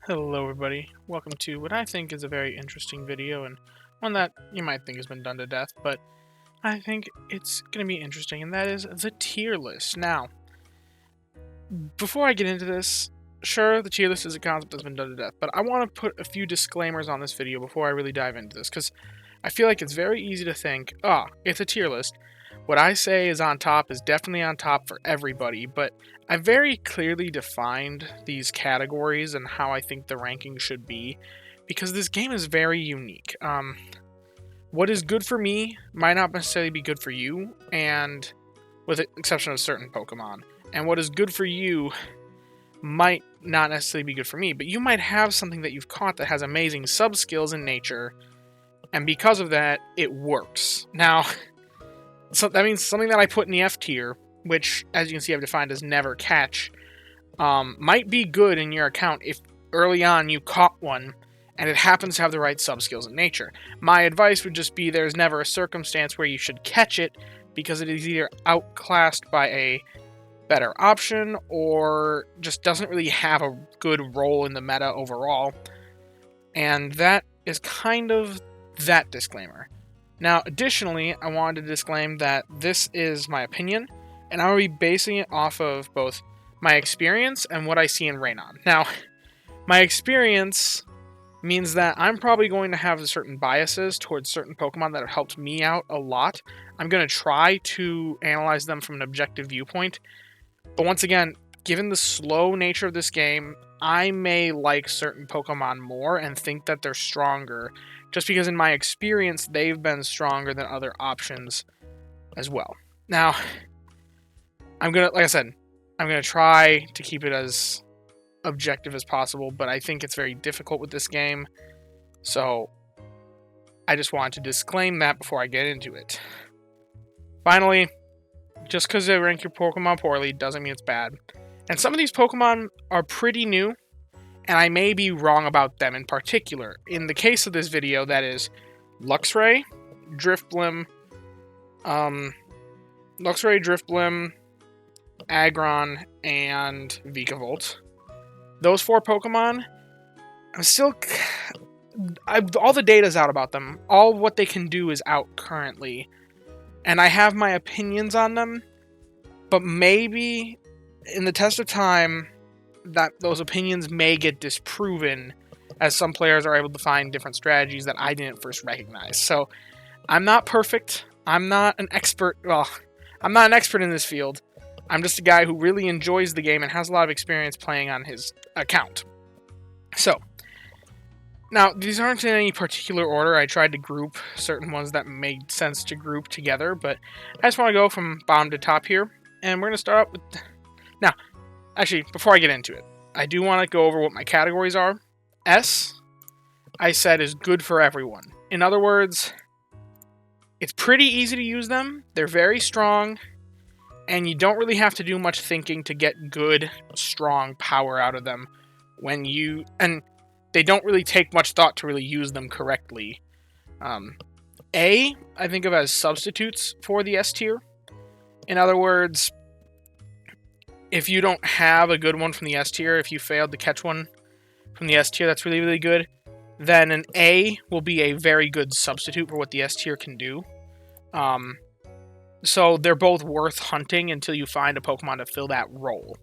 Hello everybody, welcome to what I think is a very interesting video and one that you might think has been done to death, but I think it's going to be interesting, and that is the tier list. Now, before I get into this, sure, the tier list is a concept that's been done to death, but I want to put a few disclaimers on this video before I really dive into this, because I feel like it's very easy to think, it's a tier list. What I say is on top is definitely on top for everybody, but I very clearly defined these categories and how I think the ranking should be, because this game is very unique. What is good for me might not necessarily be good for you, and with the exception of certain Pokemon. And what is good for you might not necessarily be good for me, but you might have something that you've caught that has amazing sub-skills in nature, and because of that, it works. Now, so that means something that I put in the F tier, which, as you can see, I've defined as never catch, might be good in your account if early on you caught one and it happens to have the right sub-skills in nature. My advice would just be there's never a circumstance where you should catch it because it is either outclassed by a better option or just doesn't really have a good role in the meta overall. And that is kind of that disclaimer. Now, additionally, I wanted to disclaim that this is my opinion, and I will be basing it off of both my experience and what I see in Raynon. Now, my experience means that I'm probably going to have certain biases towards certain Pokemon that have helped me out a lot. I'm going to try to analyze them from an objective viewpoint, but once again, given the slow nature of this game, I may like certain Pokemon more and think that they're stronger, just because in my experience, they've been stronger than other options as well. Now, like I said, I'm gonna try to keep it as objective as possible, but I think it's very difficult with this game, so I just wanted to disclaim that before I get into it. Finally, just because they rank your Pokemon poorly doesn't mean it's bad. And some of these Pokemon are pretty new, and I may be wrong about them in particular. In the case of this video, that is Luxray, Drifblim, Aggron, and Vikavolt. Those 4 Pokemon, all the data's out about them. All what they can do is out currently. And I have my opinions on them, but maybe in the test of time, that those opinions may get disproven as some players are able to find different strategies that I didn't first recognize. So I'm not perfect. I'm not an expert. Well, I'm not an expert in this field. I'm just a guy who really enjoys the game and has a lot of experience playing on his account. So, now, these aren't in any particular order. I tried to group certain ones that made sense to group together, but I just want to go from bottom to top here, and we're going to start up with... Now, actually, before I get into it, I do want to go over what my categories are. S, I said, is good for everyone. In other words, it's pretty easy to use them, they're very strong, and you don't really have to do much thinking to get good, strong power out of them and they don't really take much thought to really use them correctly. A, I think of as substitutes for the S tier. In other words, if you don't have a good one from the S tier, if you failed to catch one from the S tier that's really, really good, then an A will be a very good substitute for what the S tier can do. So they're both worth hunting until you find a Pokemon to fill that role.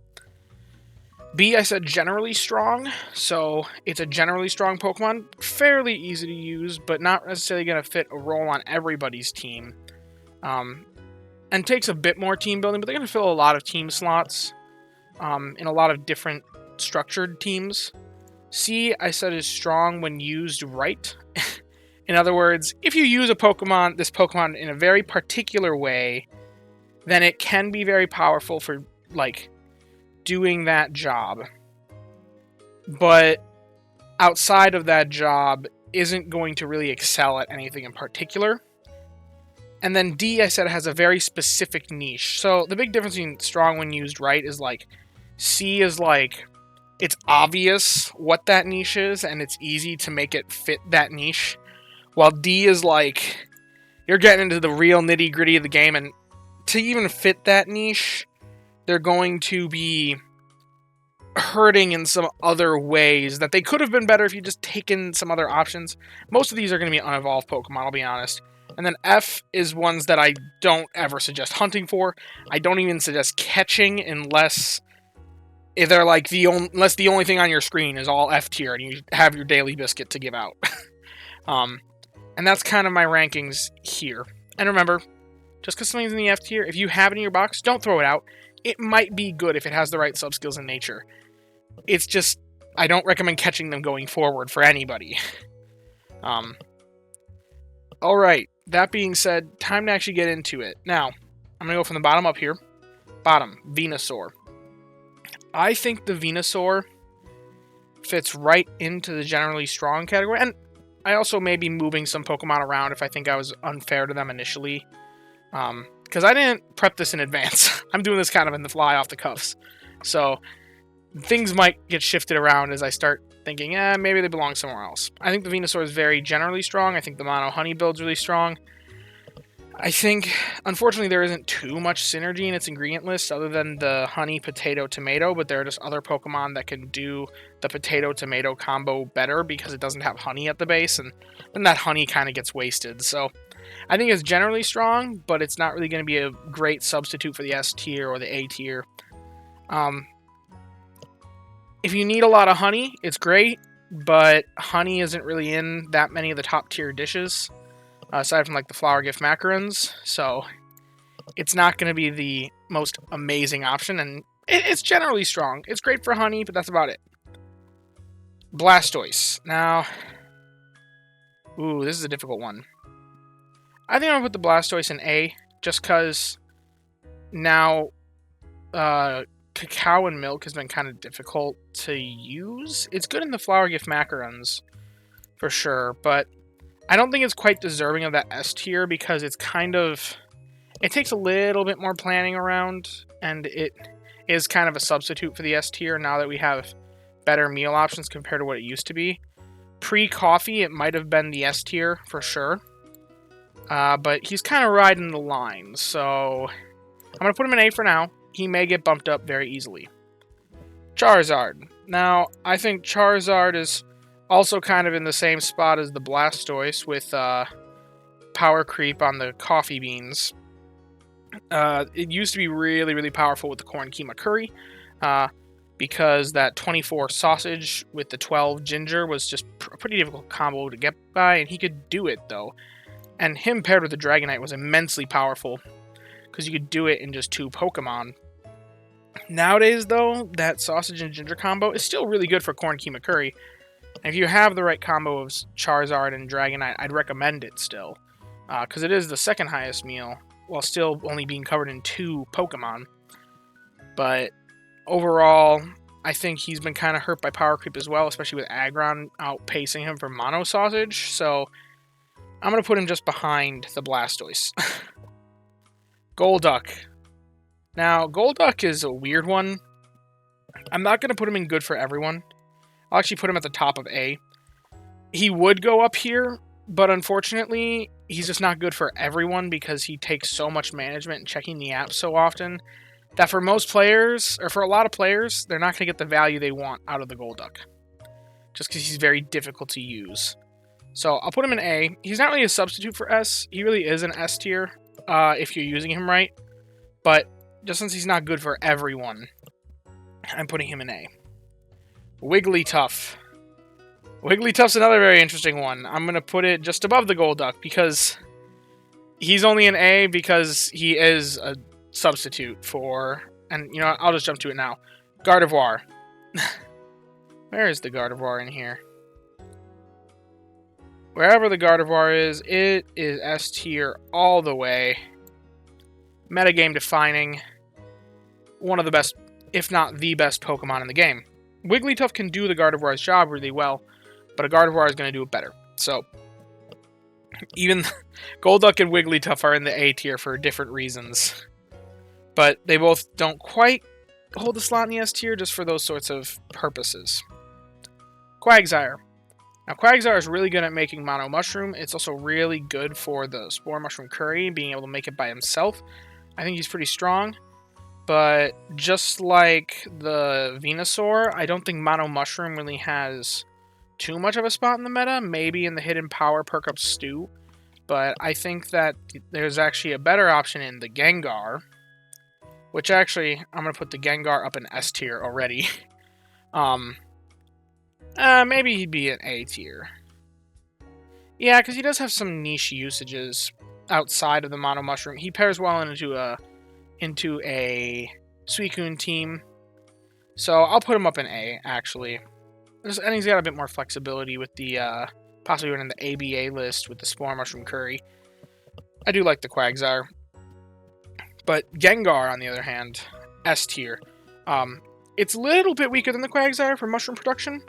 B, I said generally strong, so it's a generally strong Pokemon, fairly easy to use, but not necessarily going to fit a role on everybody's team. And takes a bit more team building, but they're going to fill a lot of team slots in a lot of different structured teams. C, I said, is strong when used right. In other words, if you use this Pokemon in a very particular way, then it can be very powerful for, doing that job. But outside of that job, isn't going to really excel at anything in particular. And then D, I said, has a very specific niche. So the big difference between strong when used right is, C is, it's obvious what that niche is, and it's easy to make it fit that niche. While D is, you're getting into the real nitty-gritty of the game, and to even fit that niche, they're going to be hurting in some other ways that they could have been better if you just taken some other options. Most of these are going to be unevolved Pokemon, I'll be honest. And then F is ones that I don't ever suggest hunting for. I don't even suggest catching unless if they're like unless the only thing on your screen is all F tier and you have your daily biscuit to give out. And that's kind of my rankings here. And remember, just because something's in the F tier, if you have it in your box, don't throw it out. It might be good if it has the right sub-skills in nature. It's just, I don't recommend catching them going forward for anybody. Alright, that being said, time to actually get into it. Now, I'm going to go from the bottom up here. Bottom, Venusaur. I think the Venusaur fits right into the generally strong category, and I also may be moving some Pokemon around if I think I was unfair to them initially. Because I didn't prep this in advance. I'm doing this kind of in the fly off the cuffs. So, things might get shifted around as I start thinking, maybe they belong somewhere else. I think the Venusaur is very generally strong. I think the Mono Honey build's really strong. I think, unfortunately, there isn't too much synergy in its ingredient list other than the honey, potato, tomato, but there are just other Pokemon that can do the potato-tomato combo better because it doesn't have honey at the base, and then that honey kind of gets wasted. So I think it's generally strong, but it's not really going to be a great substitute for the S tier or the A tier. If you need a lot of honey, it's great, but honey isn't really in that many of the top tier dishes. Aside from like the flower gift macarons, so it's not going to be the most amazing option, and it's generally strong. It's great for honey, but that's about it. Blastoise. Now, this is a difficult one. I think I'm going to put the Blastoise in A, just because now cacao and milk has been kind of difficult to use. It's good in the flower gift macarons, for sure, but I don't think it's quite deserving of that S tier because it's kind of... It takes a little bit more planning around, and it is kind of a substitute for the S tier now that we have better meal options compared to what it used to be. Pre-coffee, it might have been the S tier for sure, but he's kind of riding the line, so I'm going to put him in A for now. He may get bumped up very easily. Charizard. Now, I think Charizard is also kind of in the same spot as the Blastoise with power creep on the coffee beans. It used to be really, really powerful with the corn keema curry because that 24 sausage with the 12 ginger was just a pretty difficult combo to get by, and he could do it, though. And him paired with the Dragonite was immensely powerful because you could do it in just 2 Pokemon. Nowadays, though, that sausage and ginger combo is still really good for corn keema curry. And if you have the right combo of Charizard and Dragonite, I'd recommend it still. Because it is the second highest meal, while still only being covered in 2 Pokemon. But overall, I think he's been kind of hurt by power creep as well, especially with Aggron outpacing him for Mono Sausage. So I'm going to put him just behind the Blastoise. Golduck. Now, Golduck is a weird one. I'm not going to put him in good for everyone. I'll actually put him at the top of A. He would go up here, but unfortunately, he's just not good for everyone because he takes so much management and checking the app so often that for most players, or for a lot of players, they're not going to get the value they want out of the Golduck. Just because he's very difficult to use. So I'll put him in A. He's not really a substitute for S. He really is an S tier if you're using him right. But just since he's not good for everyone, I'm putting him in A. Wigglytuff. Wigglytuff's another very interesting one. I'm going to put it just above the Golduck because he's only an A because he is a substitute for... And, you know what, I'll just jump to it now. Gardevoir. Where is the Gardevoir in here? Wherever the Gardevoir is, it is S tier all the way. Metagame defining. One of the best, if not the best Pokemon in the game. Wigglytuff can do the Gardevoir's job really well, but a Gardevoir is going to do it better. So, even Golduck and Wigglytuff are in the A tier for different reasons. But they both don't quite hold the slot in the S tier just for those sorts of purposes. Quagsire. Now, Quagsire is really good at making Mono Mushroom. It's also really good for the Spore Mushroom Curry, being able to make it by himself. I think he's pretty strong. But just like the Venusaur, I don't think Mono Mushroom really has too much of a spot in the meta. Maybe in the Hidden Power perk up Stew. But I think that there's actually a better option in the Gengar. Which actually, I'm going to put the Gengar up in S tier already. Maybe he'd be an A tier. Yeah, because he does have some niche usages outside of the Mono Mushroom. He pairs well into a Suicune team. So I'll put him up in A, actually. And he's got a bit more flexibility with the, possibly running the ABA list with the Spore Mushroom Curry. I do like the Quagsire. But Gengar, on the other hand, S tier. It's a little bit weaker than the Quagsire for mushroom production,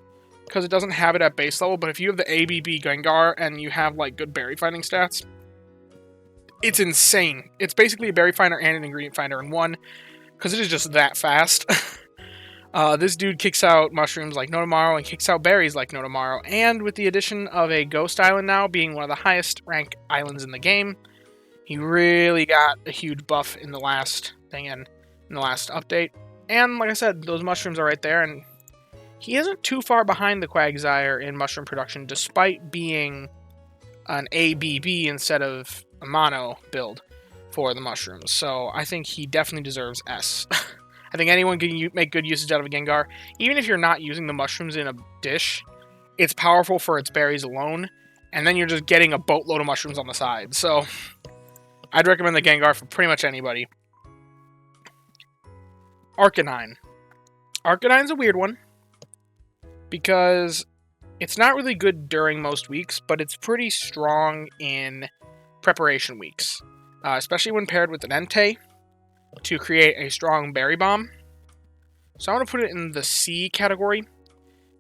because it doesn't have it at base level, but if you have the ABB Gengar and you have, like, good berry finding stats, it's insane. It's basically a berry finder and an ingredient finder in one, because it is just that fast. This dude kicks out mushrooms like no tomorrow and kicks out berries like no tomorrow, and with the addition of a Ghost Island now being one of the highest ranked islands in the game, he really got a huge buff in the last thing and in the last update. And like I said, those mushrooms are right there, and he isn't too far behind the Quagsire in mushroom production, despite being an ABB instead of a mono build for the mushrooms. So I think he definitely deserves S. I think anyone can make good usage out of a Gengar. Even if you're not using the mushrooms in a dish, it's powerful for its berries alone, and then you're just getting a boatload of mushrooms on the side. So I'd recommend the Gengar for pretty much anybody. Arcanine. Arcanine's a weird one, because it's not really good during most weeks, but it's pretty strong in preparation weeks, especially when paired with an Entei to create a strong Berry Bomb. So I'm going to put it in the C category,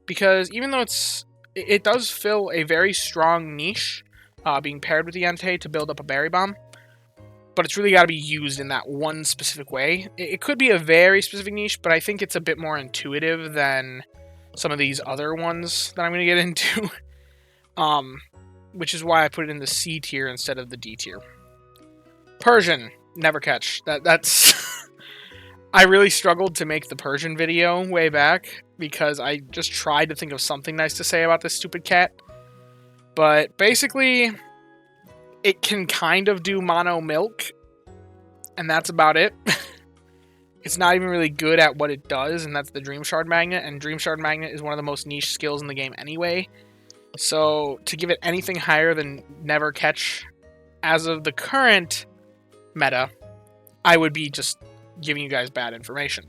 because even though it does fill a very strong niche, being paired with the Entei to build up a Berry Bomb, but it's really got to be used in that one specific way. It could be a very specific niche, but I think it's a bit more intuitive than some of these other ones that I'm going to get into, which is why I put it in the C tier instead of the D tier. Persian, never catch. That's I really struggled to make the Persian video way back, because I just tried to think of something nice to say about this stupid cat. But basically, it can kind of do mono milk, and that's about it. It's not even really good at what it does, and that's the Dream Shard Magnet, and Dream Shard Magnet is one of the most niche skills in the game anyway. So to give it anything higher than Never Catch, as of the current meta, I would be just giving you guys bad information.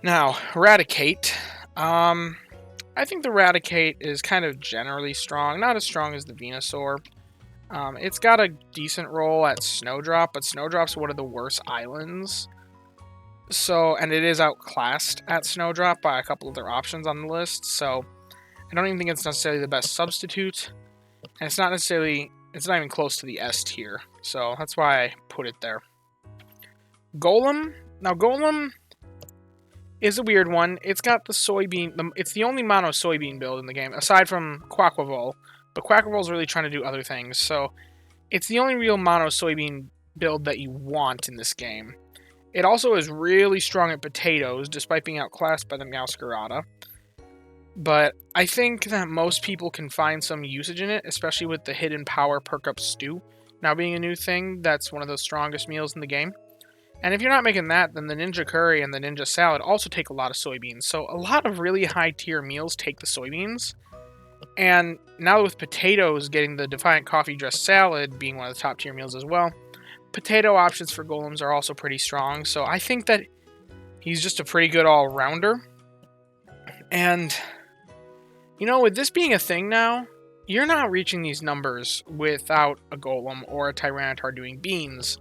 Now, Raticate. I think the Raticate is kind of generally strong, not as strong as the Venusaur. It's got a decent role at Snowdrop, but Snowdrop's one of the worst islands. So, and it is outclassed at Snowdrop by a couple of their options on the list, so I don't even think it's necessarily the best substitute. And it's not even close to the S tier, so that's why I put it there. Golem. Now, Golem is a weird one. It's got the soybean, it's the only mono soybean build in the game, aside from Quaquaval. But Quaquaval's really trying to do other things, so it's the only real mono soybean build that you want in this game. It also is really strong at potatoes, despite being outclassed by the Meowscarada. But I think that most people can find some usage in it, especially with the Hidden Power perk up Stew now being a new thing. That's one of the strongest meals in the game. And if you're not making that, then the Ninja Curry and the Ninja Salad also take a lot of soybeans. So a lot of really high tier meals take the soybeans. And now with potatoes getting the Defiant Coffee Dressed Salad being one of the top tier meals as well, potato options for golems are also pretty strong. So I think that he's just a pretty good all-rounder. And, you know, with this being a thing now, you're not reaching these numbers without a golem or a Tyranitar doing beans.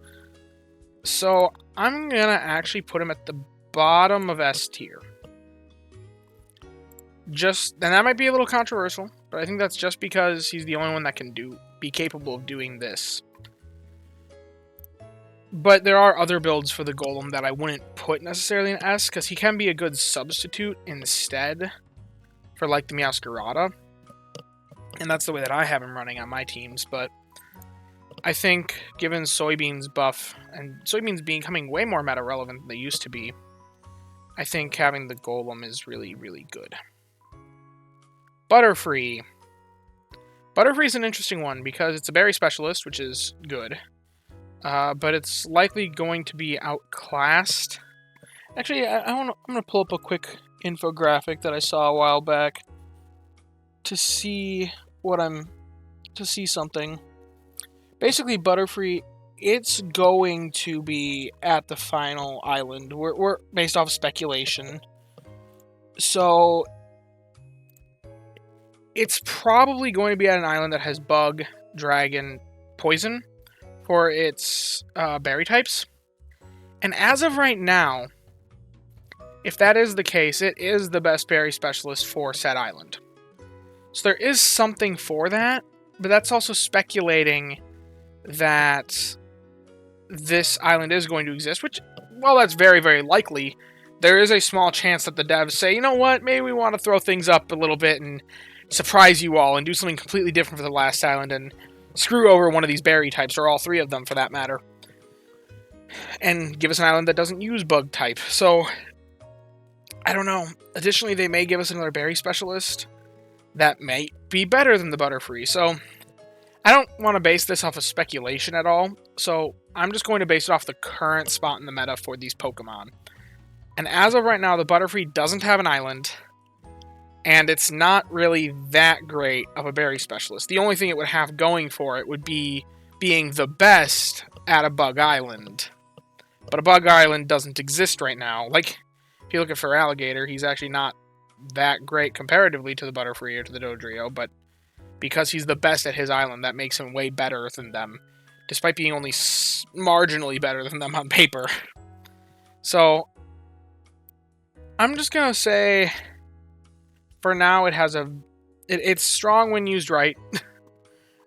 So I'm going to actually put him at the bottom of S tier. And that might be a little controversial, but I think that's just because he's the only one that can be capable of doing this. But there are other builds for the Golem that I wouldn't put necessarily in S, because he can be a good substitute instead for, like, the Meowscarada. And that's the way that I have him running on my teams, but I think, given soybeans buff, and soybeans becoming way more meta relevant than they used to be, I think having the golem is really, really good. Butterfree. Butterfree is an interesting one because it's a berry specialist, which is good. But it's likely going to be outclassed. Actually, I'm going to pull up a quick infographic that I saw a while back to see something. Basically, Butterfree, it's going to be at the final island. We're based off speculation. So it's probably going to be at an island that has bug, dragon, poison for its berry types. And as of right now, if that is the case, it is the best berry specialist for said island. So there is something for that, but that's also speculating that this island is going to exist, which, well, that's very, very likely. There is a small chance that the devs say, you know what, maybe we want to throw things up a little bit and surprise you all and do something completely different for the last island and screw over one of these berry types, or all three of them for that matter, and give us an island that doesn't use bug type. So, I don't know. Additionally, they may give us another berry specialist that may be better than the Butterfree. So, I don't want to base this off of speculation at all. So, I'm just going to base it off the current spot in the meta for these Pokemon. And as of right now, the Butterfree doesn't have an island, and it's not really that great of a berry specialist. The only thing it would have going for it would be being the best at a bug island. But a bug island doesn't exist right now. Like, if you look at Feraligatr, he's actually not that great comparatively to the Butterfree or to the Dodrio, but because he's the best at his island, that makes him way better than them, despite being only marginally better than them on paper. So, I'm just gonna say, for now, it's strong when used right.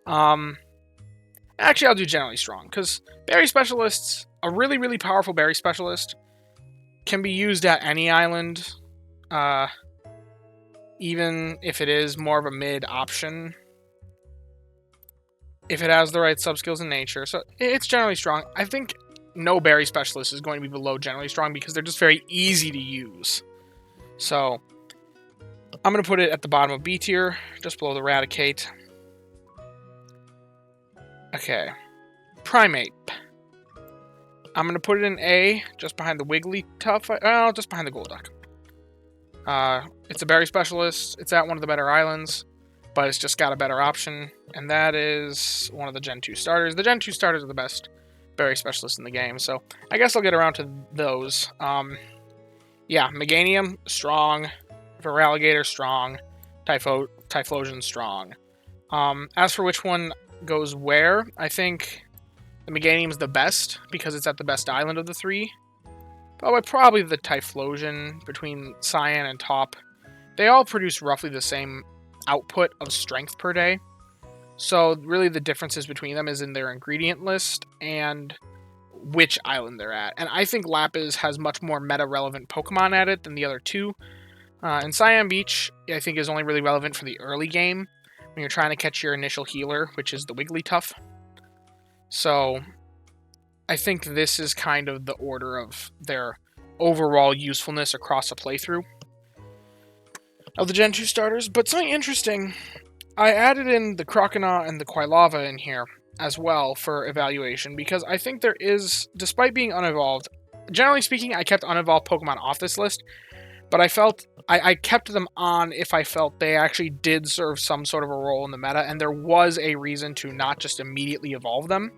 Actually, I'll do generally strong, because berry specialists, a really, really powerful berry specialist, can be used at any island, even if it is more of a mid option, if it has the right sub-skills in nature. So, it's generally strong. I think no berry specialist is going to be below generally strong because they're just very easy to use. So, I'm going to put it at the bottom of B tier, just below the Raticate. Okay. Primate. I'm going to put it in A, just behind the Wigglytuff. Well, just behind the Golduck. It's a berry specialist. It's at one of the better islands, but it's just got a better option, and that is one of the Gen 2 starters. The Gen 2 starters are the best berry specialists in the game, so I guess I'll get around to those. Yeah, Meganium, strong. Feraligatr, strong. Typhlosion, strong. As for which one goes where, I think the Meganium is the best because it's at the best island of the three. But probably the Typhlosion between Cyan and Top. They all produce roughly the same output of strength per day. So really the differences between them is in their ingredient list and which island they're at. And I think Lapis has much more meta-relevant Pokemon at it than the other two. And Siam Beach, I think, is only really relevant for the early game, when you're trying to catch your initial healer, which is the Wigglytuff. So, I think this is kind of the order of their overall usefulness across a playthrough of the Gen 2 starters. But something interesting, I added in the Croconaw and the Quilava in here as well for evaluation, because I think there is, despite being unevolved, generally speaking, I kept unevolved Pokemon off this list, but I felt I kept them on if I felt they actually did serve some sort of a role in the meta, and there was a reason to not just immediately evolve them,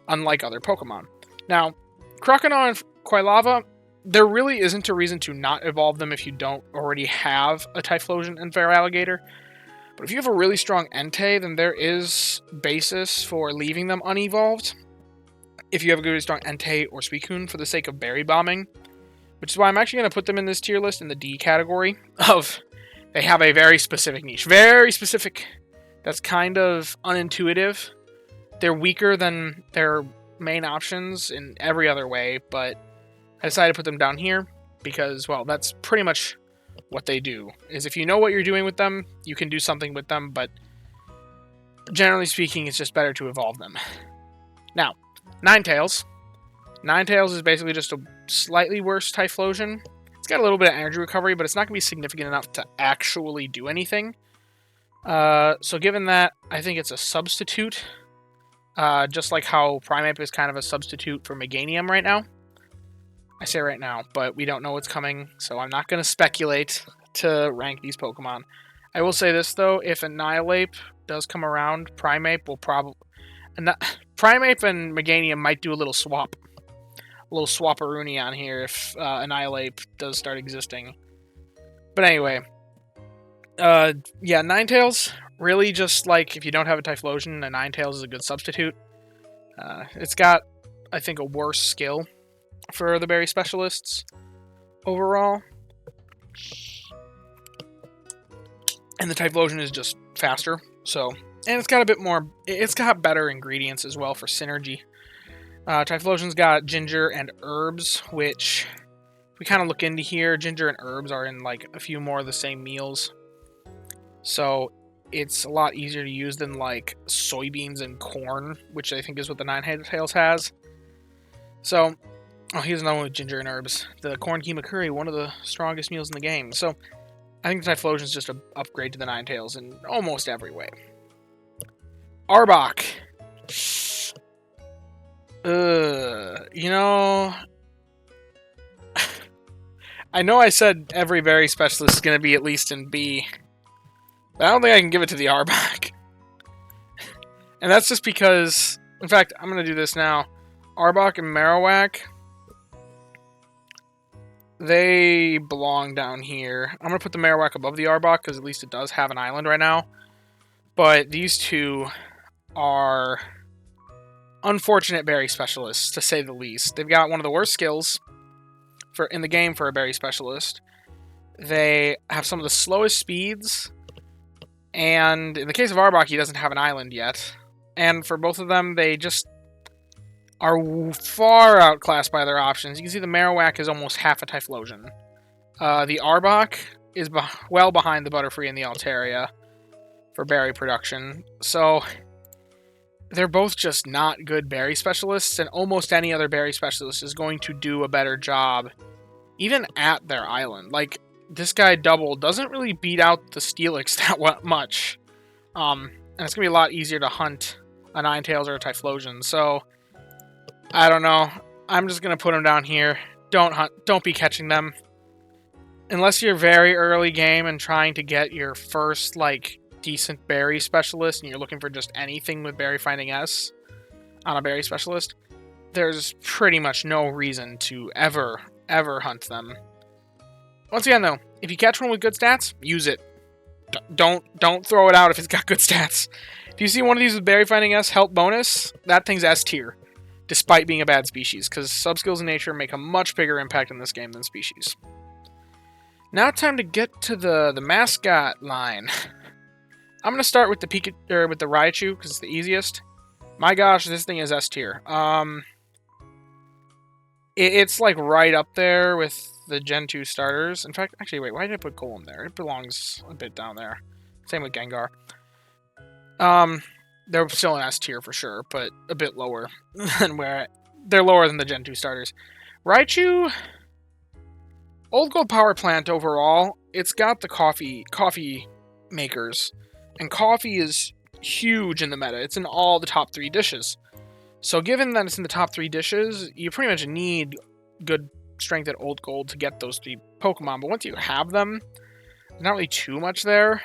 unlike other Pokemon. Now, Croconaw and Quilava, there really isn't a reason to not evolve them if you don't already have a Typhlosion and Feraligatr. But if you have a really strong Entei, then there is basis for leaving them unevolved. If you have a really strong Entei or Suicune for the sake of berry bombing. Which is why I'm actually going to put them in this tier list in the D category of they have a very specific niche. Very specific. That's kind of unintuitive. They're weaker than their main options in every other way, but I decided to put them down here because, well, that's pretty much what they do. Is if you know what you're doing with them, you can do something with them, but generally speaking, it's just better to evolve them. Now, Ninetales. Ninetales is basically just a slightly worse Typhlosion. It's got a little bit of energy recovery, but it's not going to be significant enough to actually do anything. So given that, I think it's a substitute. Just like how Primeape is kind of a substitute for Meganium right now. I say right now, but we don't know what's coming, so I'm not going to speculate to rank these Pokemon. I will say this, though. If Annihilape does come around, Primeape will probably... Primeape and Meganium might do a little swap. A little swap-a-rooney on here if Annihilape does start existing. But anyway. Yeah, Ninetales, really just like if you don't have a Typhlosion, a Ninetales is a good substitute. It's got, I think, a worse skill for the berry specialists overall. And the Typhlosion is just faster, so... And it's got a bit more... It's got better ingredients as well for synergy. Typhlosion's got ginger and herbs, which... If we kind of look into here, ginger and herbs are in, like, a few more of the same meals. So, it's a lot easier to use than, like, soybeans and corn, which I think is what the Ninetales has. So... Oh, here's another one with ginger and herbs. The corn keema curry, one of the strongest meals in the game. So, I think the Typhlosion is just an upgrade to the Ninetales in almost every way. Arbok. You know... I know I said every berry specialist is going to be at least in B. But I don't think I can give it to the Arbok. And that's just because... In fact, I'm going to do this now. Arbok and Marowak... They belong down here. I'm going to put the Marowak above the Arbok, because at least it does have an island right now. But these two are unfortunate berry specialists, to say the least. They've got one of the worst skills in the game for a berry specialist. They have some of the slowest speeds. And in the case of Arbok, he doesn't have an island yet. And for both of them, they just... are far outclassed by their options. You can see the Marowak is almost half a Typhlosion. The Arbok is well behind the Butterfree and the Altaria for berry production. So, they're both just not good berry specialists, and almost any other berry specialist is going to do a better job, even at their island. Like, this guy Double doesn't really beat out the Steelix that much. And it's going to be a lot easier to hunt a Ninetales or a Typhlosion, so... I don't know. I'm just going to put them down here. Don't hunt. Don't be catching them. Unless you're very early game and trying to get your first, like, decent berry specialist and you're looking for just anything with Berry Finding S on a berry specialist, there's pretty much no reason to ever hunt them. Once again, though, if you catch one with good stats, use it. Don't throw it out if it's got good stats. If you see one of these with Berry Finding S health bonus, that thing's S tier. Despite being a bad species, because subskills in nature make a much bigger impact in this game than species. Now it's time to get to the Mascot line. I'm gonna start with the Raichu because it's the easiest. My gosh, this thing is S tier. It's like right up there with the Gen 2 starters. In fact, actually, wait, why did I put Golem there? It belongs a bit down there. Same with Gengar. They're still an S tier for sure, but a bit lower than they're lower than the Gen 2 starters. Raichu, Old Gold Power Plant overall, it's got the coffee makers, and coffee is huge in the meta. It's in all the top 3 dishes. So given that it's in the top 3 dishes, you pretty much need good strength at Old Gold to get those 3 Pokemon, but once you have them, there's not really too much there.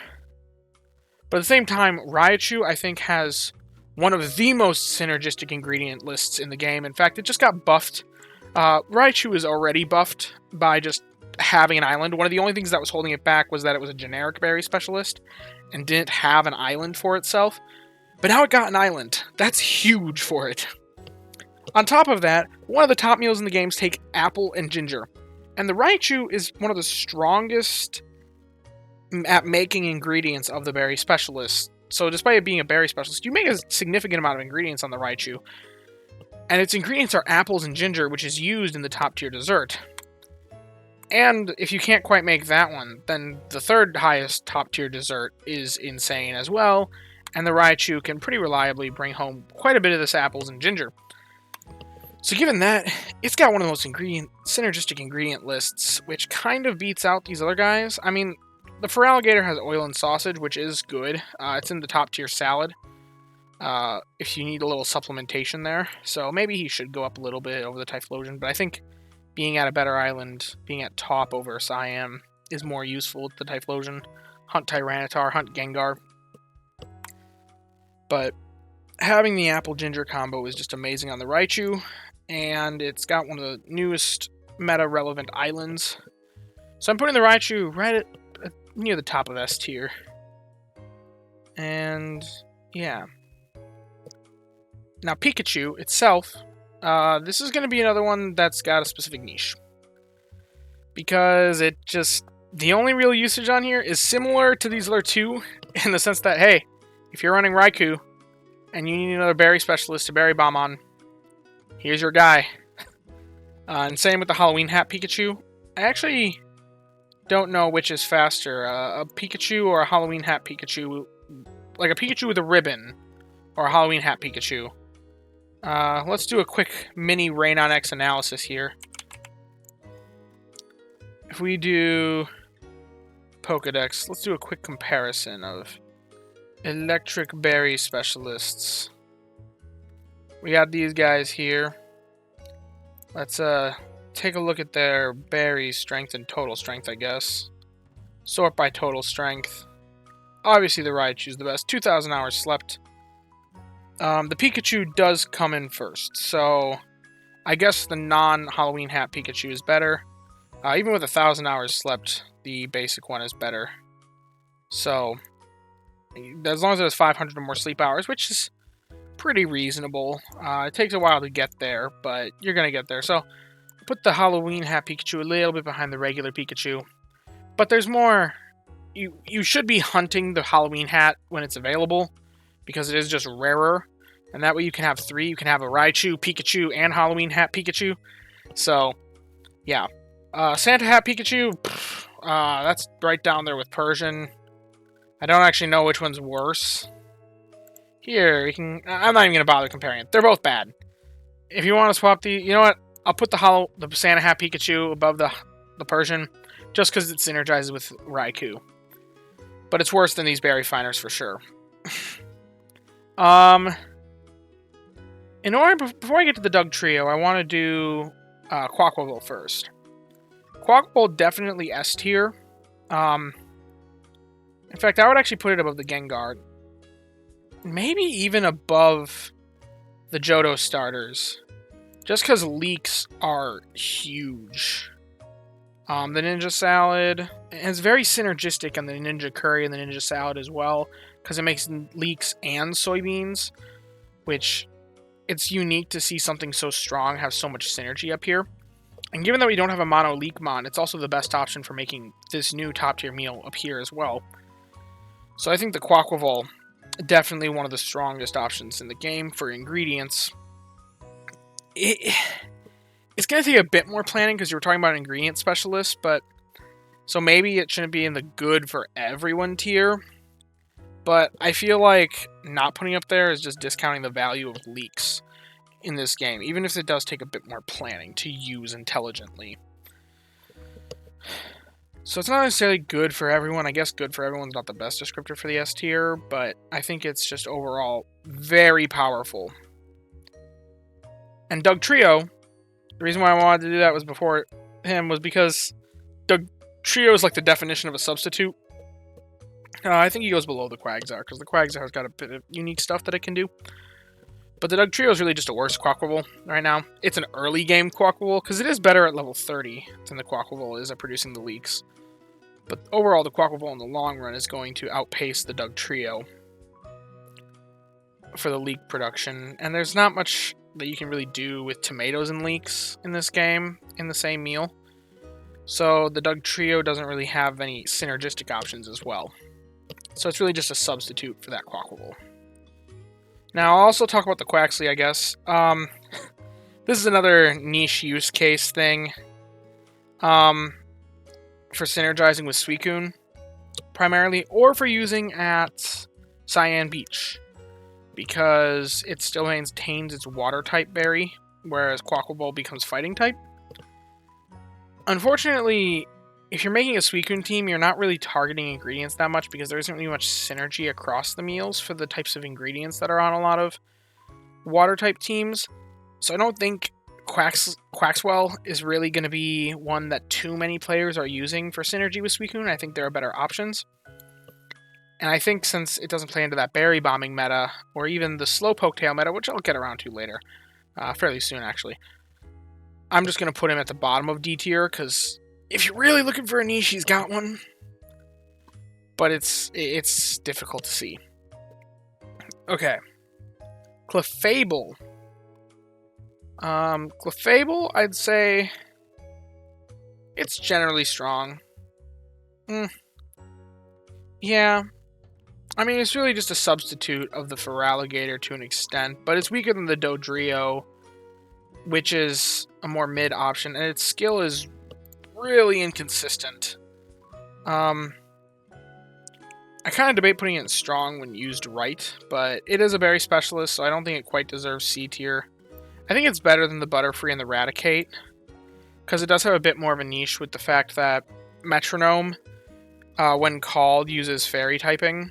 But at the same time, Raichu, I think, has one of the most synergistic ingredient lists in the game. In fact, it just got buffed. Raichu is already buffed by just having an island. One of the only things that was holding it back was that it was a generic berry specialist and didn't have an island for itself. But now it got an island. That's huge for it. On top of that, one of the top meals in the games take apple and ginger. And the Raichu is one of the strongest at making ingredients of the berry specialist. So despite it being a berry specialist, you make a significant amount of ingredients on the Raichu. And its ingredients are apples and ginger, which is used in the top tier dessert. And if you can't quite make that one, then the third highest top tier dessert is insane as well, and the Raichu can pretty reliably bring home quite a bit of this apples and ginger. So given that, it's got one of the most synergistic ingredient lists, which kind of beats out these other guys. I mean, the Feraligatr has oil and sausage, which is good. It's in the top tier salad, if you need a little supplementation there. So maybe he should go up a little bit over the Typhlosion, but I think being at a better island, being at top over Siam, is more useful with the Typhlosion. Hunt Tyranitar, hunt Gengar. But having the Apple Ginger combo is just amazing on the Raichu, and it's got one of the newest meta-relevant islands. So I'm putting the Raichu right near the top of S tier. And yeah. Now Pikachu itself, this is going to be another one that's got a specific niche. Because it just, the only real usage on here is similar to these other two, in the sense that, hey, if you're running Raikou, and you need another berry specialist to berry bomb on, here's your guy. And same with the Halloween Hat Pikachu. I actually don't know which is faster, a Pikachu or a Halloween Hat Pikachu. Like a Pikachu with a ribbon, or a Halloween Hat Pikachu. Let's do a quick mini Rain on X analysis here. If we do Pokedex, let's do a quick comparison of electric berry specialists. We got these guys here. Let's take a look at their berry strength and total strength, I guess. Sort by total strength. Obviously the Raichu's the best. 2,000 hours slept. The Pikachu does come in first, so I guess the non-Halloween Hat Pikachu is better. Even with 1,000 hours slept, the basic one is better. So, as long as it has 500 or more sleep hours, which is pretty reasonable. It takes a while to get there, but you're going to get there. So, put the Halloween Hat Pikachu a little bit behind the regular Pikachu. But there's more. You should be hunting the Halloween Hat when it's available, because it is just rarer. And that way you can have three. You can have a Raichu, Pikachu, and Halloween Hat Pikachu. So, yeah. Santa Hat Pikachu, that's right down there with Persian. I don't actually know which one's worse. Here, we can... I'm not even going to bother comparing it. They're both bad. If you want to swap the... You know what? I'll put the Santa Hat Pikachu above the Persian, just because it synergizes with Raikou. But it's worse than these Berry Finders for sure. Before I get to the Doug Trio, I want to do Quaquaval first. Quaquaval definitely S tier. In fact, I would actually put it above the Gengar. Maybe even above the Johto starters. Just because leaks are huge. The Ninja Salad is very synergistic on the Ninja Curry and the Ninja Salad as well, because it makes leeks and soybeans, which it's unique to see something so strong have so much synergy up here. And given that we don't have a mono leek mon, it's also the best option for making this new top tier meal up here as well. So I think the Quaquaval, definitely one of the strongest options in the game for ingredients. It's going to take a bit more planning because you were talking about an ingredient specialist, but so maybe it shouldn't be in the good for everyone tier. But I feel like not putting up there is just discounting the value of leeks in this game, even if it does take a bit more planning to use intelligently. So it's not necessarily good for everyone. I guess good for everyone's not the best descriptor for the S tier, but I think it's just overall very powerful. And Doug Trio, the reason why I wanted to do that was before him was because Doug Trio is like the definition of a substitute. I think he goes below the Quagsire, because the Quagsire's got a bit of unique stuff that it can do. But the Doug Trio is really just a worse Quaquaval right now. It's an early game Quaquaval, because it is better at level 30 than the Quaquaval is at producing the leaks. But overall, the Quaquaval in the long run is going to outpace the Doug Trio for the leek production. And there's not much that you can really do with tomatoes and leeks in this game, in the same meal. So the Doug Trio doesn't really have any synergistic options as well. So it's really just a substitute for that Quaquaval. Now, I'll also talk about the Quaxley, I guess. This is another niche use case thing for synergizing with Suicune, primarily, or for using at Cyan Beach, because it still maintains its water-type berry, whereas Quaquaval becomes fighting type. Unfortunately, if you're making a Suicune team, you're not really targeting ingredients that much because there isn't really much synergy across the meals for the types of ingredients that are on a lot of water-type teams. So I don't think Quaxwell is really going to be one that too many players are using for synergy with Suicune. I think there are better options. And I think since it doesn't play into that berry bombing meta, or even the Slowpoke tail meta, which I'll get around to later, fairly soon actually, I'm just going to put him at the bottom of D tier, because if you're really looking for a niche, he's got one. But it's difficult to see. Okay. Clefable. Clefable, I'd say it's generally strong. Yeah. I mean, it's really just a substitute of the Feraligatr to an extent, but it's weaker than the Dodrio, which is a more mid option, and its skill is really inconsistent. I kind of debate putting it in strong when used right, but it is a berry specialist, so I don't think it quite deserves C tier. I think it's better than the Butterfree and the Raticate, because it does have a bit more of a niche with the fact that Metronome, when called, uses Fairy typing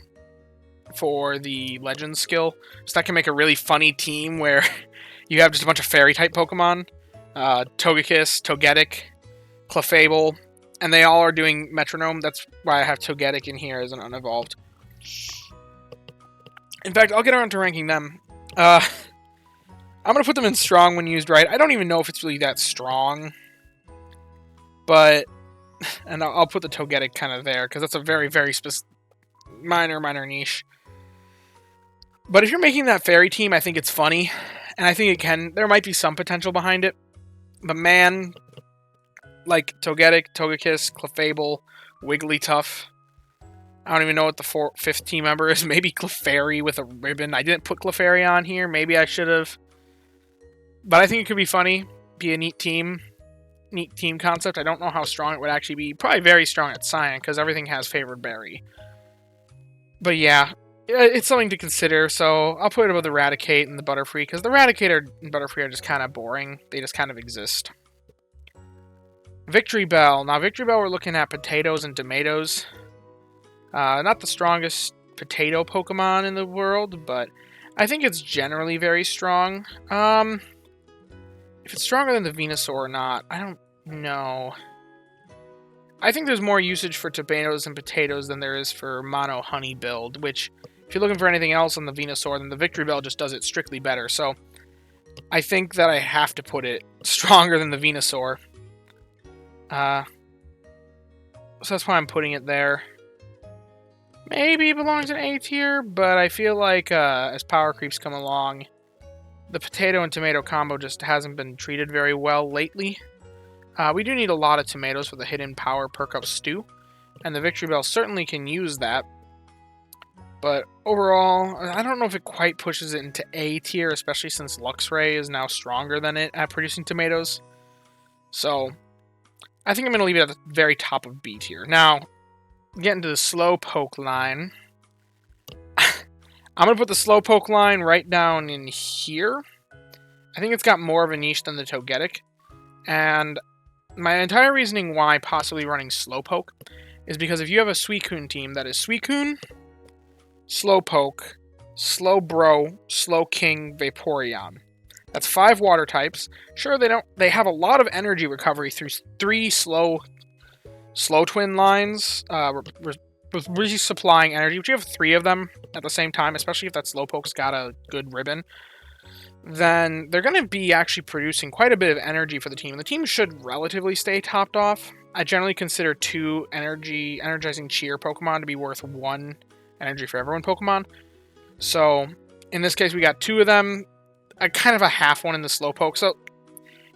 for the Legend skill. So that can make a really funny team where you have just a bunch of Fairy-type Pokemon. Togekiss, Togetic, Clefable, and they all are doing Metronome. That's why I have Togetic in here as an unevolved. In fact, I'll get around to ranking them. I'm going to put them in strong when used right. I don't even know if it's really that strong. But, and I'll put the Togetic kind of there, because that's a very, very minor niche. But if you're making that Fairy team, I think it's funny. And I think there might be some potential behind it. But man, like Togetic, Togekiss, Clefable, Wigglytuff. I don't even know what the fifth team member is. Maybe Clefairy with a ribbon. I didn't put Clefairy on here. Maybe I should have. But I think it could be funny. Be a neat team. Neat team concept. I don't know how strong it would actually be. Probably very strong at Cyan, because everything has favored berry. But yeah, it's something to consider. So I'll put it above the Raticate and the Butterfree, because the Raticate and Butterfree are just kind of boring. They just kind of exist. Victory Bell. Now, Victory Bell, we're looking at potatoes and tomatoes. Not the strongest potato Pokemon in the world, but I think it's generally very strong. If it's stronger than the Venusaur or not, I don't know. I think there's more usage for tomatoes and potatoes than there is for mono honey build, which, if you're looking for anything else on the Venusaur, then the Victory Bell just does it strictly better. So I think that I have to put it stronger than the Venusaur. So that's why I'm putting it there. Maybe it belongs in A tier, but I feel like as power creeps come along, the potato and tomato combo just hasn't been treated very well lately. We do need a lot of tomatoes for the hidden power perk up stew, and the Victory Bell certainly can use that. But overall, I don't know if it quite pushes it into A tier, especially since Luxray is now stronger than it at producing tomatoes. So I think I'm going to leave it at the very top of B tier. Now, getting to the Slowpoke line. I'm going to put the Slowpoke line right down in here. I think it's got more of a niche than the Togetic. And my entire reasoning why possibly running Slowpoke is because if you have a Suicune team that is Suicune, Slowpoke, Slowbro, Slowking, Vaporeon. That's 5 water types. Sure, they have a lot of energy recovery through 3 slow twin lines, resupplying energy, which you have 3 of them at the same time, especially if that Slowpoke's got a good ribbon, then they're going to be actually producing quite a bit of energy for the team. And the team should relatively stay topped off. I generally consider 2 energizing cheer Pokemon to be worth 1 energy for everyone Pokemon. So in this case, we got 2 of them, kind of a half one in the Slowpoke. So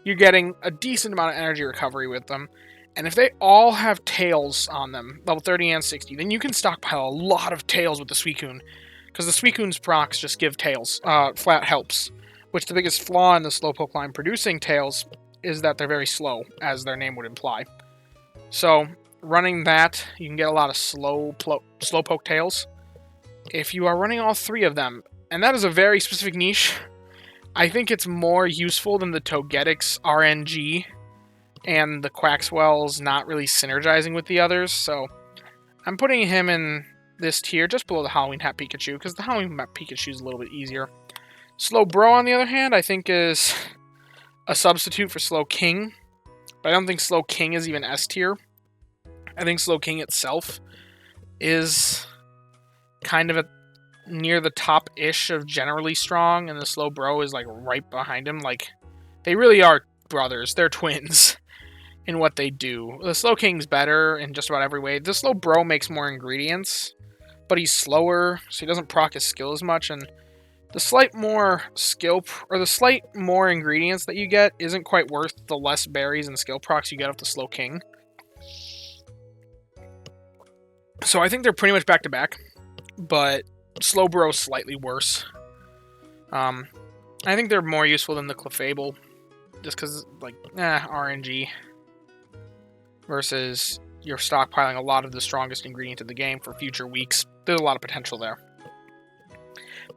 you're getting a decent amount of energy recovery with them. And if they all have tails on them, level 30 and 60, then you can stockpile a lot of tails with the Suicune. Because the Suicune's procs just give tails, flat helps. Which the biggest flaw in the Slowpoke line producing tails is that they're very slow, as their name would imply. So, running that, you can get a lot of Slowpoke tails. if you are running all 3 of them, and that is a very specific niche, I think it's more useful than the Togetics RNG and the Quaxwells not really synergizing with the others, so I'm putting him in this tier just below the Halloween Hat Pikachu, because the Halloween Hat Pikachu is a little bit easier. Slow Bro, on the other hand, I think is a substitute for Slow King, but I don't think Slow King is even S tier. I think Slow King itself is kind of near the top-ish of generally strong, and the Slow Bro is like right behind him. Like, they really are brothers. They're twins in what they do. The Slow King's better in just about every way. The Slow Bro makes more ingredients, but he's slower, so he doesn't proc his skill as much, and the slight more ingredients that you get isn't quite worth the less berries and skill procs you get off the Slow King. So I think they're pretty much back to back, but Slow Bro's slightly worse. I think they're more useful than the Clefable, just because, like, RNG versus you're stockpiling a lot of the strongest ingredient in the game for future weeks. There's a lot of potential there.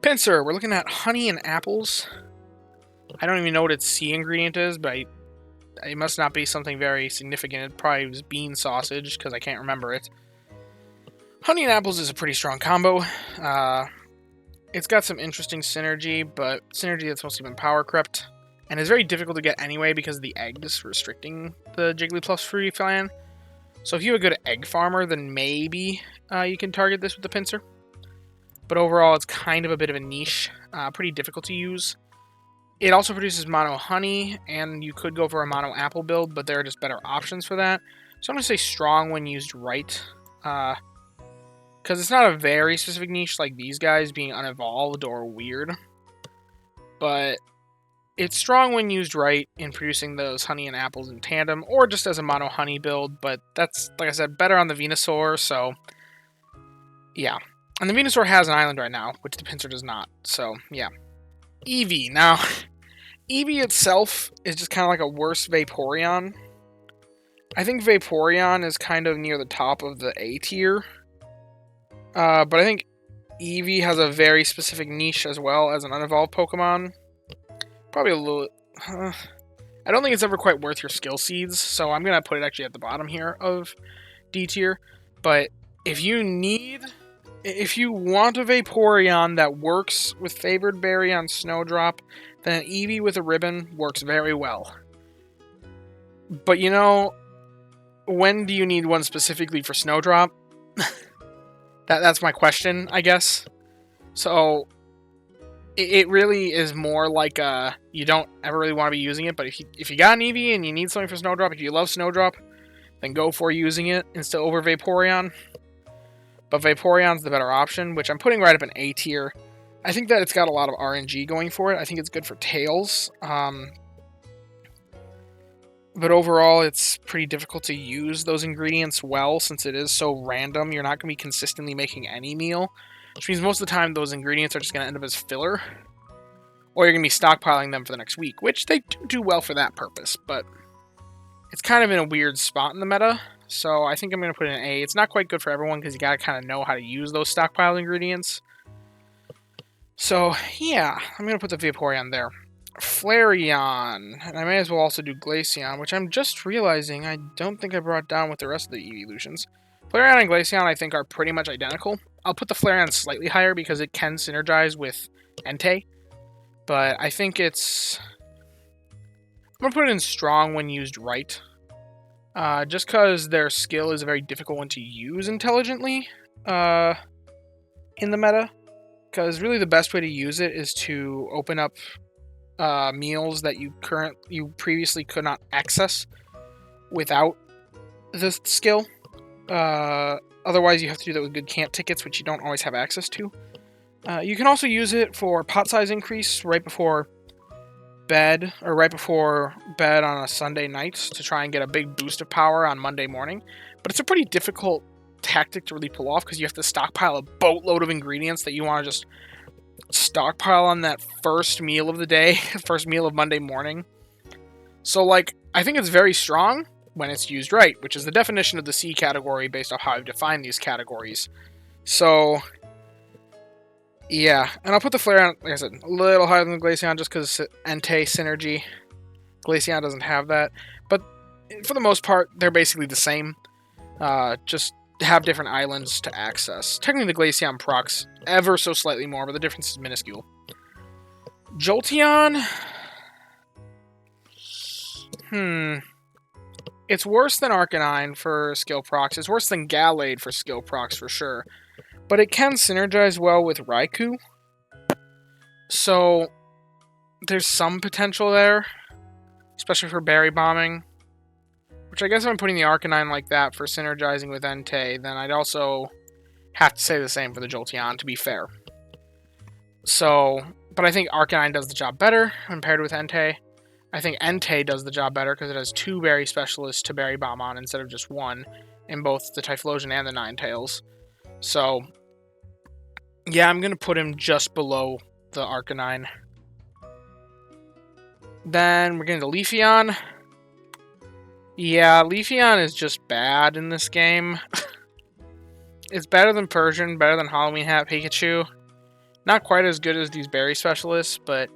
Pinsir, we're looking at honey and apples. I don't even know what its C ingredient is, but it must not be something very significant. It probably was bean sausage, because I can't remember it. Honey and apples is a pretty strong combo. It's got some interesting synergy, but synergy that's mostly been power crept, and is very difficult to get anyway because of the eggs restricting the Jigglypuff's Fruity Fan. So if you have a good egg farmer, then maybe you can target this with the Pinsir. But overall, it's kind of a bit of a niche, pretty difficult to use. It also produces mono honey, and you could go for a mono apple build, but there are just better options for that. So I'm going to say strong when used right, because it's not a very specific niche like these guys being unevolved or weird. But it's strong when used right in producing those honey and apples in tandem, or just as a mono honey build, but that's, like I said, better on the Venusaur, so yeah. And the Venusaur has an island right now, which the Pinsir does not, so yeah. Eevee. Now, Eevee itself is just kind of like a worse Vaporeon. I think Vaporeon is kind of near the top of the A tier. But I think Eevee has a very specific niche as well as an unevolved Pokemon. Probably a little... I don't think it's ever quite worth your skill seeds, so I'm going to put it actually at the bottom here of D tier. But if you want a Vaporeon that works with Favored Berry on Snowdrop, then an Eevee with a ribbon works very well. But you know, when do you need one specifically for Snowdrop? That's my question, I guess. So it really is more like you don't ever really want to be using it, but if you got an Eevee and you need something for Snowdrop, if you love Snowdrop, then go for using it instead over Vaporeon. But Vaporeon's the better option, which I'm putting right up in A tier. I think that it's got a lot of RNG going for it. I think it's good for Tails. But overall, it's pretty difficult to use those ingredients well since it is so random. You're not going to be consistently making any meal, which means most of the time those ingredients are just going to end up as filler. Or you're going to be stockpiling them for the next week, which they do well for that purpose, but it's kind of in a weird spot in the meta. So I think I'm going to put it in A. It's not quite good for everyone because you got to kind of know how to use those stockpiled ingredients. So yeah, I'm going to put the Vaporeon there. Flareon, and I may as well also do Glaceon, which I'm just realizing I don't think I brought down with the rest of the Eevee-lutions. Flareon and Glaceon I think are pretty much identical. I'll put the Flareon slightly higher because it can synergize with Entei, but I think it's... I'm going to put it in strong when used right, just because their skill is a very difficult one to use intelligently in the meta, because really the best way to use it is to open up meals that you previously could not access without the skill. Otherwise, you have to do that with good camp tickets, which you don't always have access to. You can also use it for pot size increase right before bed, or right before bed on a Sunday night to try and get a big boost of power on Monday morning. But it's a pretty difficult tactic to really pull off because you have to stockpile a boatload of ingredients that you want to just stockpile on that first meal of the day, first meal of Monday morning. So, like, I think it's very strong when it's used right, which is the definition of the C category based off how I've defined these categories. So, Yeah, and I'll put the Flareon, like I said, a little higher than the Glaceon just because Entei synergy. Glaceon doesn't have that. But for the most part, they're basically the same. Just have different islands to access. Technically, the Glaceon procs ever so slightly more, but the difference is minuscule. Jolteon... It's worse than Arcanine for skill procs. It's worse than Gallade for skill procs for sure. But it can synergize well with Raikou. So, there's some potential there. Especially for Berry Bombing. Which I guess if I'm putting the Arcanine like that for synergizing with Entei, then I'd also have to say the same for the Jolteon, to be fair. So, but I think Arcanine does the job better compared with Entei. I think Entei does the job better because it has 2 Berry Specialists to Berry Bomb on instead of just 1 in both the Typhlosion and the Ninetales. So, yeah, I'm going to put him just below the Arcanine. Then we're getting to Leafeon. Yeah, Leafeon is just bad in this game. It's better than Persian, better than Halloween Hat Pikachu. Not quite as good as these Berry Specialists, but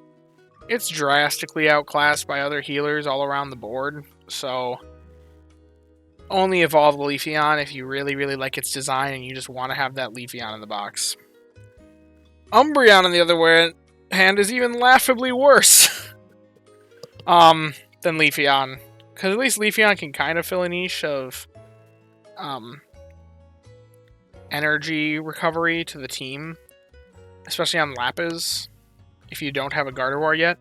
it's drastically outclassed by other healers all around the board. So, only evolve the Leafeon if you really, really like its design and you just want to have that Leafeon in the box. Umbreon, on the other hand, is even laughably worse than Leafeon. Because at least Leafeon can kind of fill a niche of energy recovery to the team. Especially on Lapis, if you don't have a Gardevoir yet.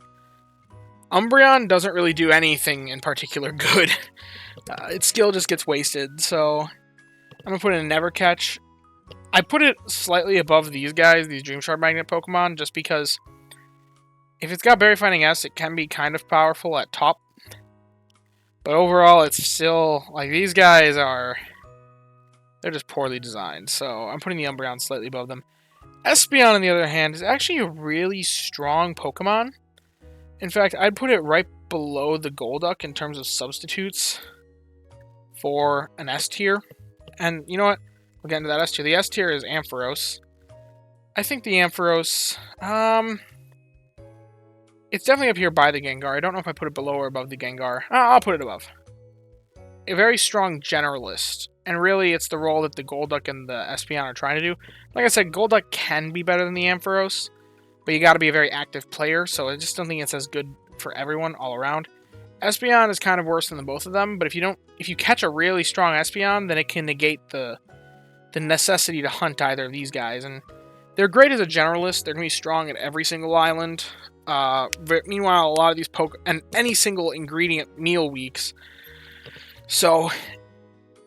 Umbreon doesn't really do anything in particular good. Its skill just gets wasted, so I'm going to put it in Never Catch. I put it slightly above these guys, these Dream Shard Magnet Pokemon, just because if it's got Berry Finding S, it can be kind of powerful at top. But overall, it's still, like, these guys are, they're just poorly designed, so I'm putting the Umbreon slightly above them. Espeon, on the other hand, is actually a really strong Pokemon. In fact, I'd put it right below the Golduck in terms of substitutes for an S tier. And you know what? We'll get into that S tier. The S tier is Ampharos. I think the Ampharos, it's definitely up here by the Gengar. I don't know if I put it below or above the Gengar. I'll put it above. A very strong generalist. And really, it's the role that the Golduck and the Espeon are trying to do. Like I said, Golduck can be better than the Ampharos, but you got to be a very active player, so I just don't think it's as good for everyone all around. Espeon is kind of worse than the both of them, but if you catch a really strong Espeon, then it can negate the necessity to hunt either of these guys. And they're great as a generalist. They're going to be strong at every single island. Meanwhile, a lot of these and any single ingredient meal weeks. So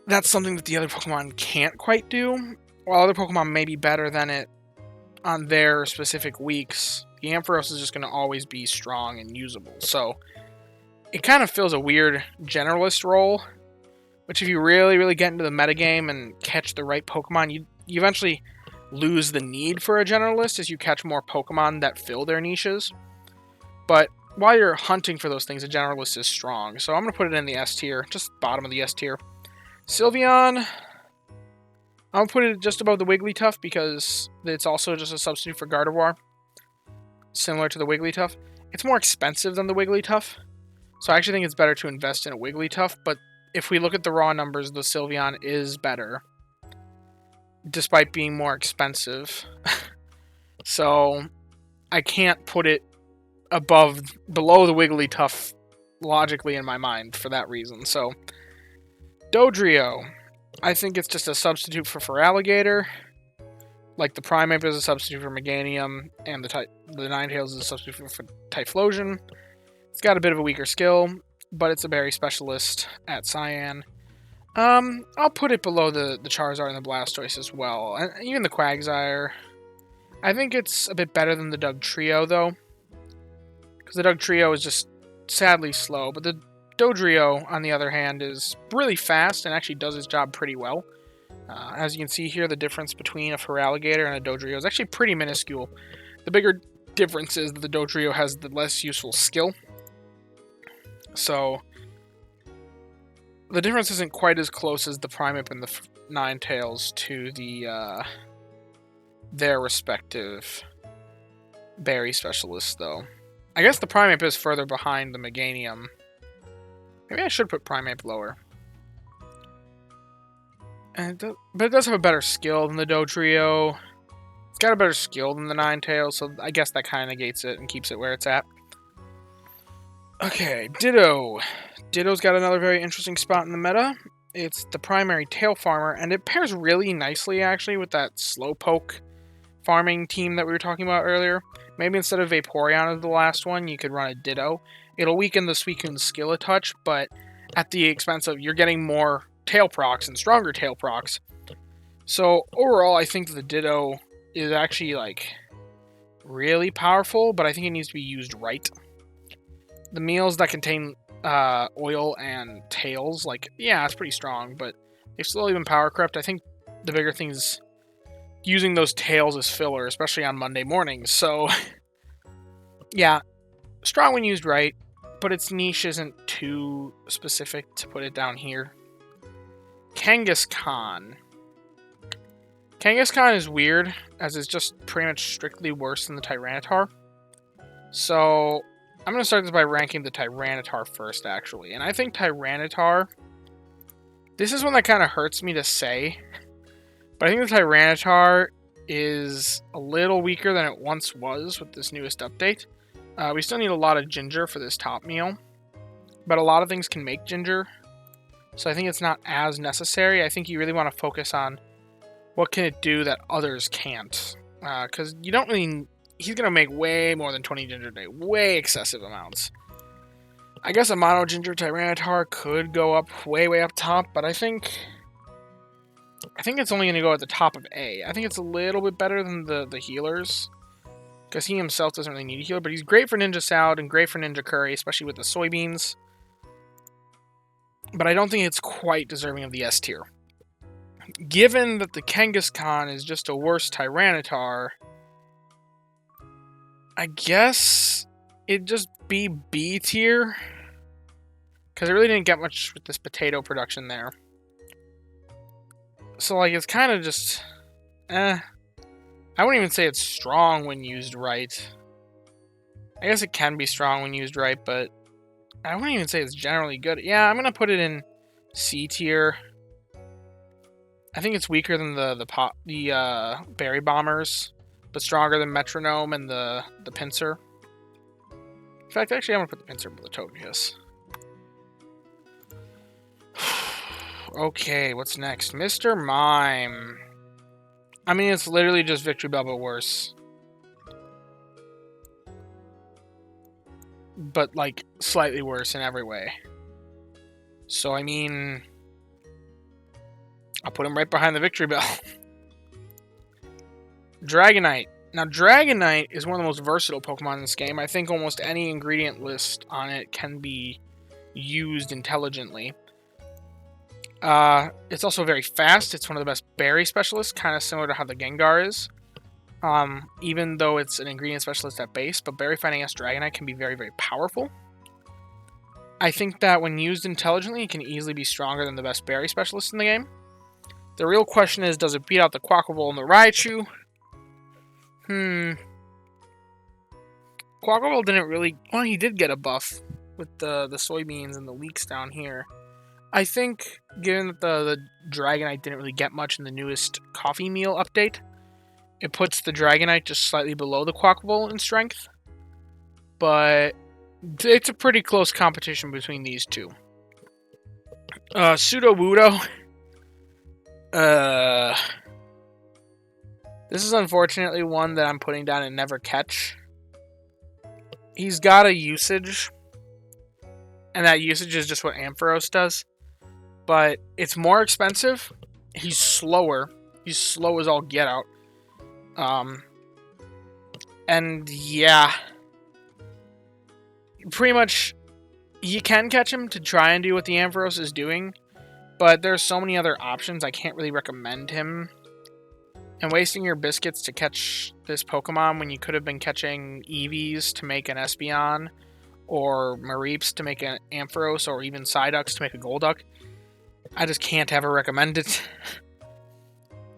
that's something that the other Pokemon can't quite do. While other Pokemon may be better than it on their specific weeks, the Ampharos is just going to always be strong and usable. So it kind of fills a weird generalist role, which if you really, really get into the metagame and catch the right Pokemon, you eventually lose the need for a generalist as you catch more Pokemon that fill their niches. But while you're hunting for those things, a generalist is strong. So I'm going to put it in the S tier, just bottom of the S tier. Sylveon, I'm going to put it just above the Wigglytuff because it's also just a substitute for Gardevoir. Similar to the Wigglytuff. It's more expensive than the Wigglytuff, so I actually think it's better to invest in a Wigglytuff, but if we look at the raw numbers, the Sylveon is better, despite being more expensive. So I can't put it below the Wigglytuff logically in my mind for that reason. So Dodrio, I think it's just a substitute for Feraligatr. Like the Primeape is a substitute for Meganium, and the Ninetales is a substitute for Typhlosion. It's got a bit of a weaker skill, but it's a berry specialist at Cyan. I'll put it below the Charizard and the Blastoise as well, and even the Quagsire. I think it's a bit better than the Dugtrio, though, because the Dugtrio is just sadly slow, but the Dodrio, on the other hand, is really fast and actually does its job pretty well. As you can see here, the difference between a Feraligatr and a Dodrio is actually pretty minuscule. The bigger difference is that the Dodrio has the less useful skill. So the difference isn't quite as close as the Primeape and the Ninetales to their respective berry specialist, though. I guess the Primeape is further behind the Meganium. Maybe I should put Primeape lower. But it does have a better skill than the Dodrio. It's got a better skill than the Ninetales, so I guess that kind of negates it and keeps it where it's at. Okay, Ditto. Ditto's got another very interesting spot in the meta. It's the primary tail farmer, and it pairs really nicely, actually, with that Slowpoke farming team that we were talking about earlier. Maybe instead of Vaporeon as the last one, you could run a Ditto. It'll weaken the Suicune's skill a touch, but at the expense of you're getting more tail procs and stronger tail procs. So overall, I think the Ditto is actually like really powerful, but I think it needs to be used right. The meals that contain oil and tails, like, yeah, it's pretty strong, but they've slowly been power crept. I think the bigger thing is using those tails as filler, especially on Monday mornings. So yeah, strong when used right, but its niche isn't too specific to put it down here. Kangaskhan. Kangaskhan is weird, as it's just pretty much strictly worse than the Tyranitar. So I'm going to start this by ranking the Tyranitar first, actually. And I think Tyranitar... This is one that kind of hurts me to say. But I think the Tyranitar is a little weaker than it once was with this newest update. We still need a lot of ginger for this top meal. But a lot of things can make ginger. So I think it's not as necessary. I think you really want to focus on what can it do that others can't. Because you don't really... He's going to make way more than 20 ginger a day. Way excessive amounts. I guess a mono ginger Tyranitar could go up way up top, but I think it's only going to go at the top of A. I think it's a little bit better than the healers, because he himself doesn't really need a healer, but he's great for Ninja Salad and great for Ninja Curry, especially with the soybeans. But I don't think it's quite deserving of the S tier. Given that the Kangaskhan is just a worse Tyranitar, I guess it'd just be B tier, because it really didn't get much with this potato production there. So, like, it's kind of just, I wouldn't even say it's strong when used right. I guess it can be strong when used right, but I wouldn't even say it's generally good. Yeah, I'm going to put it in C tier. I think it's weaker than the Berry Bombers, but stronger than Metronome and the Pinsir. In fact, actually, I'm going to put the Pinsir with the Togekiss. Okay, what's next? Mr. Mime. I mean, it's literally just Victory Bell, but worse. But, like, slightly worse in every way. So, I mean... I'll put him right behind the Victory Bell. Dragonite. Now, Dragonite is one of the most versatile Pokemon in this game. I think almost any ingredient list on it can be used intelligently. It's also very fast. It's one of the best berry specialists, kind of similar to how the Gengar is. Even though it's an ingredient specialist at base, but Berry Fighting S Dragonite can be very powerful. I think that when used intelligently, it can easily be stronger than the best berry specialist in the game. The real question is, does it beat out the Quaquaval and the Raichu? Quaquaval didn't really... Well, he did get a buff with the soybeans and the leeks down here. I think, given that the Dragonite didn't really get much in the newest coffee meal update, it puts the Dragonite just slightly below the Quaquaval in strength. But it's a pretty close competition between these two. Sudowoodo. This is unfortunately one that I'm putting down in Never Catch. He's got a usage, and that usage is just what Ampharos does. But it's more expensive. He's slower. He's slow as all get out. And yeah, pretty much you can catch him to try and do what the Ampharos is doing, but there's so many other options I can't really recommend him. And wasting your biscuits to catch this Pokemon when you could have been catching Eevees to make an Espeon, or Mareeps to make an Ampharos, or even Psyducks to make a Golduck, I just can't ever recommend it.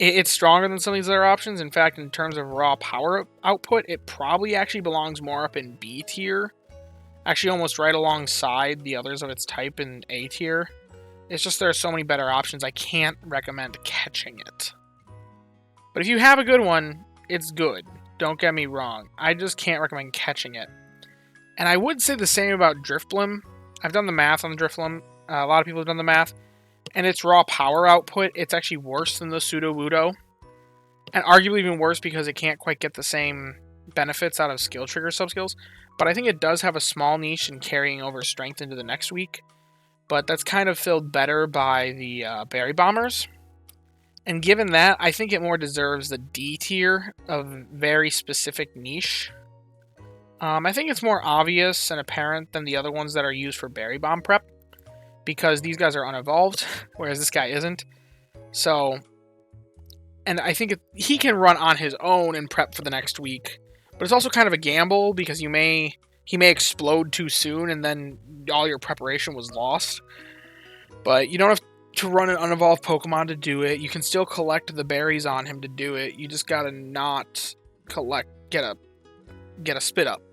It's stronger than some of these other options. In fact, in terms of raw power output, it probably actually belongs more up in B tier. Actually, almost right alongside the others of its type in A tier. It's just there are so many better options, I can't recommend catching it. But if you have a good one, it's good. Don't get me wrong. I just can't recommend catching it. And I would say the same about Drifblim. I've done the math on the Drifblim. A lot of people have done the math. And its raw power output, it's actually worse than the Sudowoodo. And arguably even worse because it can't quite get the same benefits out of skill trigger subskills. But I think it does have a small niche in carrying over strength into the next week. But that's kind of filled better by the Berry Bombers. And given that, I think it more deserves the D tier of very specific niche. I think it's more obvious and apparent than the other ones that are used for Berry Bomb prep. Because these guys are unevolved, whereas this guy isn't. So, and I think he can run on his own and prep for the next week. But it's also kind of a gamble because he may explode too soon and then all your preparation was lost. But you don't have to run an unevolved Pokemon to do it. You can still collect the berries on him to do it. You just gotta not get a spit up.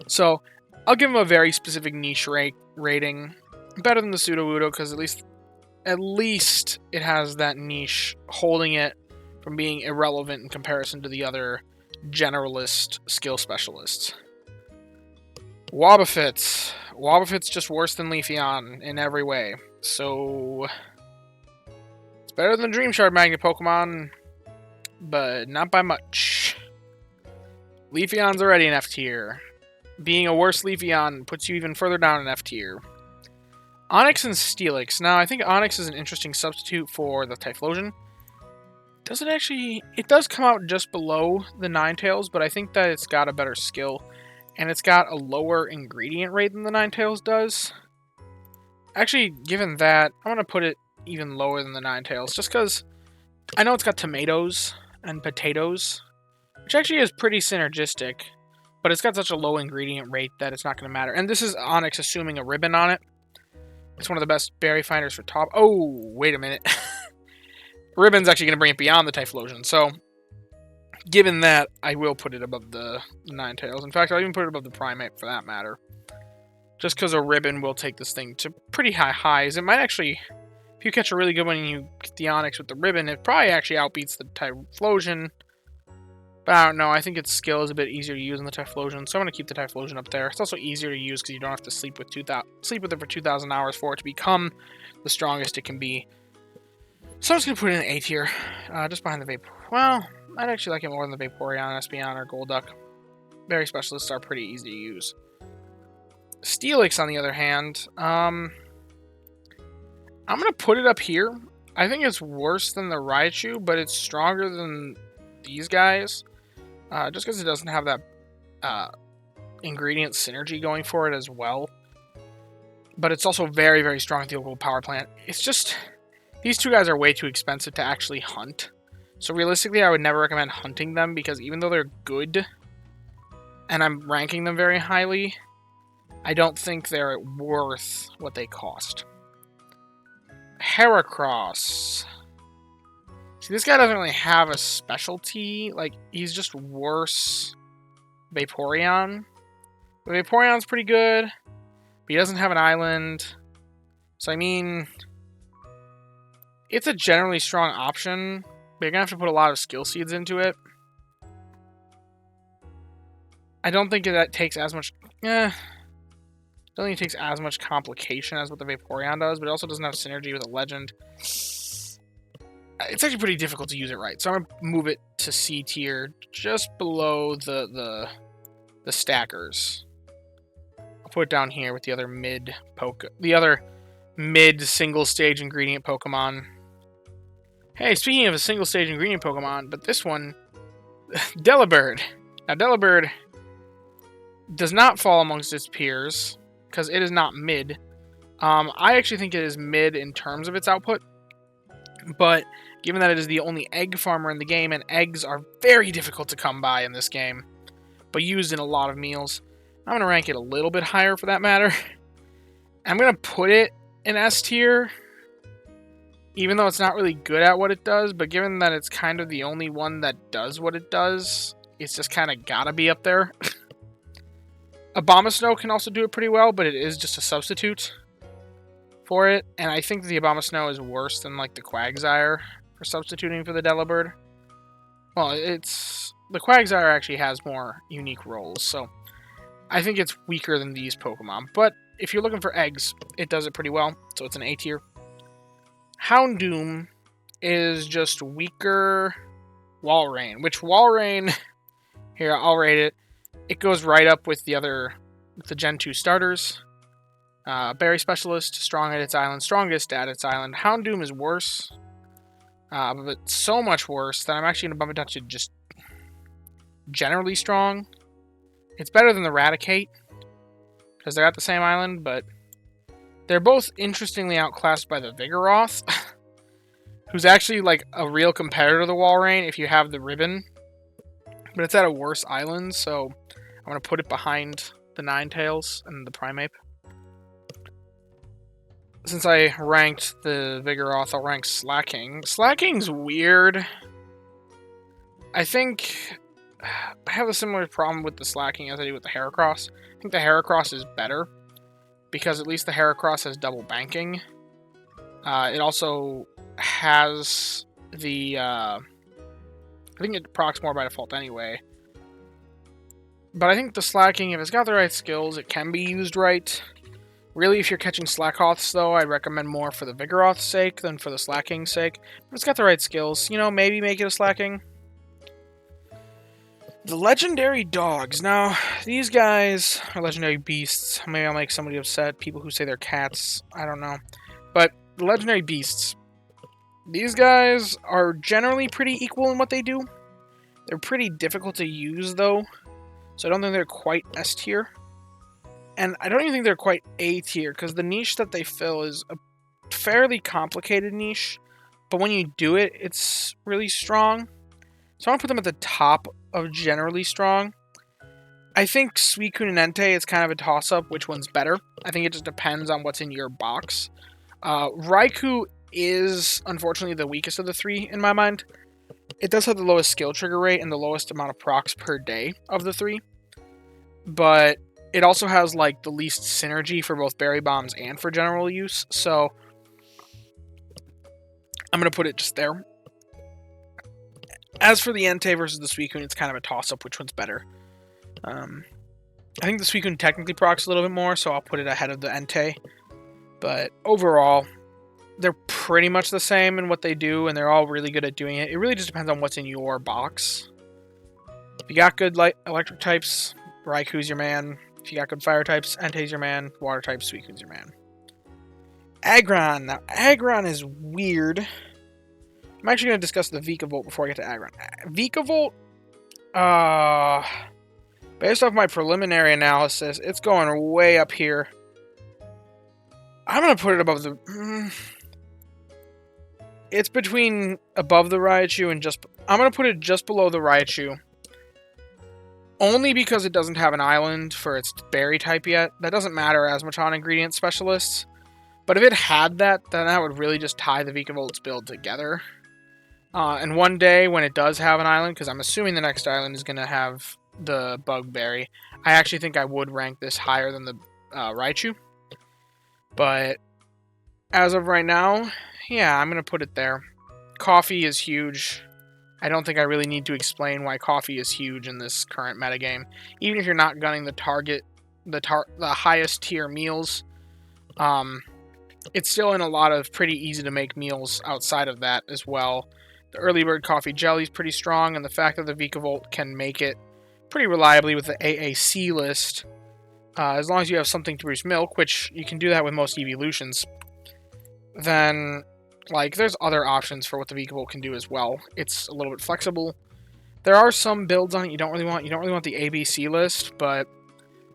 So, I'll give him a very specific niche rating. Better than the Sudowoodo because at least it has that niche holding it from being irrelevant in comparison to the other generalist skill specialists. Wobbuffets. Wobbuffet's just worse than Leafeon in every way. So it's better than Dream Shard Magnet Pokemon, but not by much. Leafeon's already an F tier. Being a worse Leafeon puts you even further down in F tier. Onix and Steelix. Now, I think Onix is an interesting substitute for the Typhlosion. Does it actually... It does come out just below the Ninetales, but I think that it's got a better skill. And it's got a lower ingredient rate than the Ninetales does. Actually, given that, I'm going to put it even lower than the Ninetales, just because I know it's got tomatoes and potatoes, which actually is pretty synergistic, but it's got such a low ingredient rate that it's not going to matter. And this is Onix assuming a ribbon on it. It's one of the best berry finders for top. Oh, wait a minute. Ribbon's actually going to bring it beyond the Typhlosion. So, given that, I will put it above the Ninetales. In fact, I'll even put it above the Primate for that matter. Just because a ribbon will take this thing to pretty high highs. It might actually, if you catch a really good one and you get the Onix with the ribbon, it probably actually outbeats the Typhlosion. But I don't know, I think its skill is a bit easier to use than the Typhlosion, so I'm going to keep the Typhlosion up there. It's also easier to use because you don't have to sleep with it for 2,000 hours for it to become the strongest it can be. So I'm just going to put it in A tier, just behind the Vape. Well, I'd actually like it more than the Vaporeon, Espeon, or Golduck. Berry Specialists are pretty easy to use. Steelix, on the other hand, I'm going to put it up here. I think it's worse than the Raichu, but it's stronger than these guys. Just because it doesn't have that ingredient synergy going for it as well. But it's also very, very strong at the local power plant. It's just, these two guys are way too expensive to actually hunt. So realistically, I would never recommend hunting them because even though they're good, and I'm ranking them very highly, I don't think they're worth what they cost. Heracross. See, this guy doesn't really have a specialty. Like, he's just worse Vaporeon. The Vaporeon's pretty good, but he doesn't have an island. So, I mean, it's a generally strong option, but you're going to have to put a lot of skill seeds into it. I don't think that takes as much... I don't think it takes as much complication as what the Vaporeon does, but it also doesn't have synergy with a legend. It's actually pretty difficult to use it right, so I'm going to move it to C tier, just below the stackers. I'll put it down here with the other mid single stage ingredient Pokemon. Hey, speaking of a single stage ingredient Pokemon, but this one, Delibird. Now, Delibird does not fall amongst its peers, because it is not mid. I actually think it is mid in terms of its output, but given that it is the only egg farmer in the game, and eggs are very difficult to come by in this game, but used in a lot of meals, I'm going to rank it a little bit higher for that matter. I'm going to put it in S tier, even though it's not really good at what it does, but given that it's kind of the only one that does what it does, it's just kind of gotta be up there. Abomasnow can also do it pretty well, but it is just a substitute for it, and I think the Abomasnow is worse than like the Quagsire for substituting for the Delibird. Well, the Quagsire actually has more unique roles, so I think it's weaker than these Pokemon. But if you're looking for eggs, it does it pretty well, so it's an A tier. Houndoom is just weaker Walrein, which Walrein, here, I'll rate it. It goes right up with the Gen 2 starters. Berry Specialist, strong at its island, strongest at its island. Houndoom is worse, but so much worse that I'm actually going to bump it down to just generally strong. It's better than the Raticate, because they're at the same island, but they're both interestingly outclassed by the Vigoroth, who's actually like a real competitor to the Walrein if you have the ribbon, but it's at a worse island, so I'm going to put it behind the Ninetales and the Primeape. Since I ranked the Vigoroth, I'll rank Slacking. Slacking's weird. I think I have a similar problem with the Slacking as I do with the Heracross. I think the Heracross is better, because at least the Heracross has double banking. It also has the... I think it procs more by default anyway. But I think the Slacking, if it's got the right skills, it can be used right. Really, if you're catching Slackhoths, though, I'd recommend more for the Vigoroth's sake than for the Slacking's sake. If it's got the right skills, you know, maybe make it a Slacking. The legendary dogs. Now, these guys are legendary beasts. Maybe I'll make somebody upset. People who say they're cats. I don't know. But the legendary beasts. These guys are generally pretty equal in what they do. They're pretty difficult to use, though. So I don't think they're quite S tier. And I don't even think they're quite A tier, because the niche that they fill is a fairly complicated niche. But when you do it, it's really strong. So I want to put them at the top of generally strong. I think Suicune and Entei is kind of a toss-up which one's better. I think it just depends on what's in your box. Raikou is, unfortunately, the weakest of the three, in my mind. It does have the lowest skill trigger rate and the lowest amount of procs per day of the three. But it also has, like, the least synergy for both Berry Bombs and for general use. So I'm going to put it just there. As for the Entei versus the Suicune, it's kind of a toss-up which one's better. I think the Suicune technically procs a little bit more, so I'll put it ahead of the Entei. But overall, they're pretty much the same in what they do, and they're all really good at doing it. It really just depends on what's in your box. If you got good electric types, Raikou's your man. If you got good fire types, Entei's your man. Water types, Suicune's your man. Aggron. Now, Aggron is weird. I'm actually going to discuss the Vikavolt before I get to Aggron. Vikavolt, based off my preliminary analysis, it's going way up here. I'm going to put it above the... It's between above the Raichu and just... I'm going to put it just below the Raichu. Only because it doesn't have an island for its berry type yet. That doesn't matter as much on ingredient specialists. But if it had that, then that would really just tie the Vikavolt's build together. And one day, when it does have an island, because I'm assuming the next island is going to have the bug berry, I actually think I would rank this higher than the Raichu. But as of right now, yeah, I'm going to put it there. Coffee is huge. I don't think I really need to explain why coffee is huge in this current metagame. Even if you're not gunning the highest tier meals, it's still in a lot of pretty easy to make meals outside of that as well. The early bird coffee jelly is pretty strong, and the fact that the Vikavolt can make it pretty reliably with the AAC list, as long as you have something to produce milk, which you can do that with most Eevee-lutions, then, like, there's other options for what the Vikavolt can do as well. It's a little bit flexible. There are some builds on it you don't really want. You don't really want the ABC list, but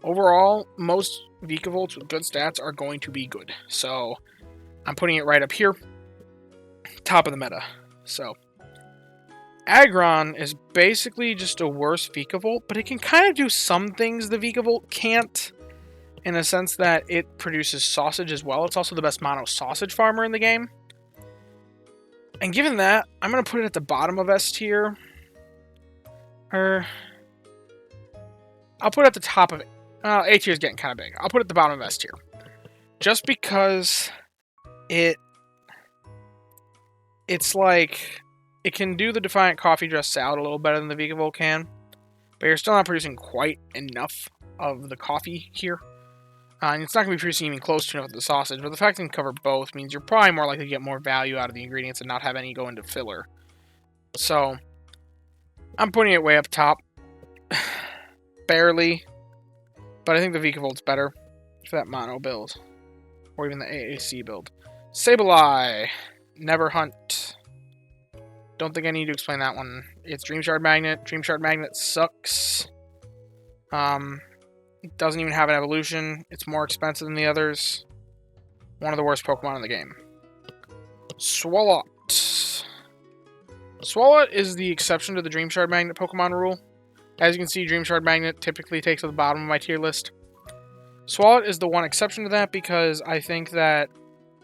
overall, most Vikavolts with good stats are going to be good. So, I'm putting it right up here. Top of the meta. So, Aggron is basically just a worse Vikavolt, but it can kind of do some things the Vikavolt can't, in a sense that it produces sausage as well. It's also the best mono sausage farmer in the game. And given that, I'm going to put it at the bottom of S tier. Or I'll put it at the top of it. A tier is getting kind of big. I'll put it at the bottom of S tier. Just because it's like, it can do the Defiant Coffee Dress Salad a little better than the Vikavolt can, but you're still not producing quite enough of the coffee here. And it's not going to be producing even close to enough of the sausage, but the fact that it can cover both means you're probably more likely to get more value out of the ingredients and not have any go into filler. So, I'm putting it way up top. Barely. But I think the Vikavolt's better for that mono build. Or even the AAC build. Sableye. Never Hunt. Don't think I need to explain that one. It's Dream Shard Magnet. Dream Shard Magnet sucks. It doesn't even have an evolution. It's more expensive than the others. One of the worst Pokemon in the game. Swalot. Swalot is the exception to the Dream Shard Magnet Pokemon rule. As you can see, Dream Shard Magnet typically takes at the bottom of my tier list. Swalot is the one exception to that because I think that,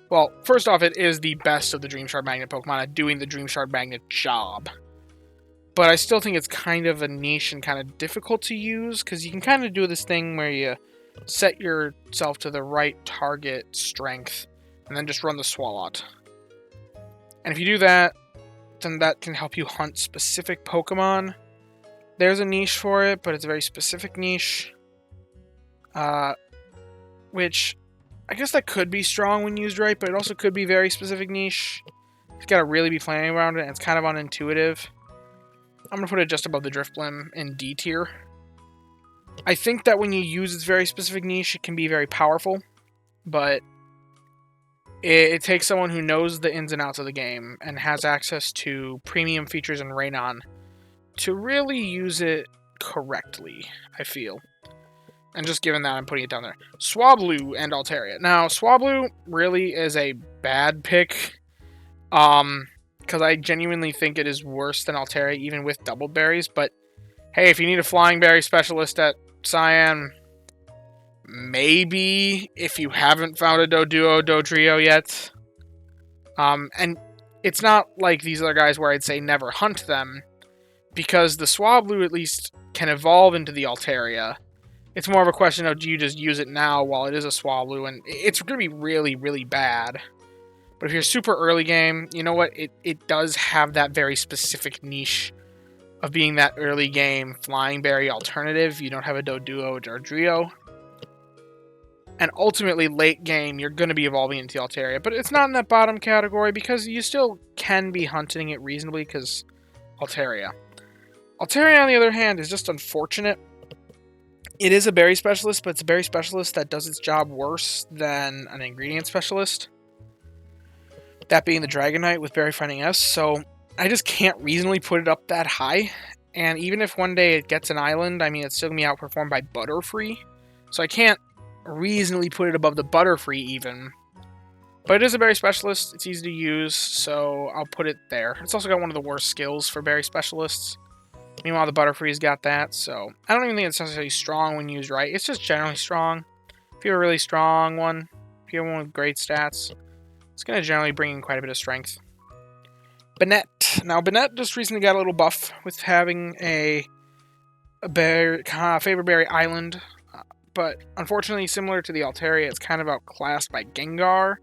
well, first off, it is the best of the Dream Shard Magnet Pokemon at doing the Dream Shard Magnet job. But I still think it's kind of a niche and kind of difficult to use, because you can kind of do this thing where you set yourself to the right target strength, and then just run the Swalot. And if you do that, then that can help you hunt specific Pokemon. There's a niche for it, but it's a very specific niche. Which, I guess that could be strong when used right, but it also could be very specific niche. You've got to really be planning around it, and it's kind of unintuitive. I'm going to put it just above the Drifblim in D tier. I think that when you use its very specific niche, it can be very powerful, but it takes someone who knows the ins and outs of the game and has access to premium features in Raynon to really use it correctly, I feel. And just given that, I'm putting it down there. Swablu and Altaria. Now, Swablu really is a bad pick. Because I genuinely think it is worse than Altaria, even with double berries. But, hey, if you need a flying berry specialist at Cyan, maybe, if you haven't found a Doduo, Dodrio yet. And it's not like these other guys where I'd say never hunt them, because the Swablu at least can evolve into the Altaria. It's more of a question of, do you just use it now while it is a Swablu, and it's going to be really, really bad. But if you're super early game, you know what? It does have that very specific niche of being that early game flying berry alternative. You don't have a Doduo or Dodrio. And ultimately, late game, you're going to be evolving into the Altaria. But it's not in that bottom category because you still can be hunting it reasonably because Altaria. Altaria, on the other hand, is just unfortunate. It is a berry specialist, but it's a berry specialist that does its job worse than an ingredient specialist. That being the Dragonite with Berry Finding S, so I just can't reasonably put it up that high. And even if one day it gets an island, I mean, it's still going to be outperformed by Butterfree. So I can't reasonably put it above the Butterfree even. But it is a berry specialist, it's easy to use, so I'll put it there. It's also got one of the worst skills for berry specialists. Meanwhile, the Butterfree's got that, so I don't even think it's necessarily strong when used right. It's just generally strong. If you have a really strong one, if you have one with great stats, it's going to generally bring in quite a bit of strength. Banette. Now, Banette just recently got a little buff with having a Favorite Berry Island. But unfortunately, similar to the Altaria, it's kind of outclassed by Gengar,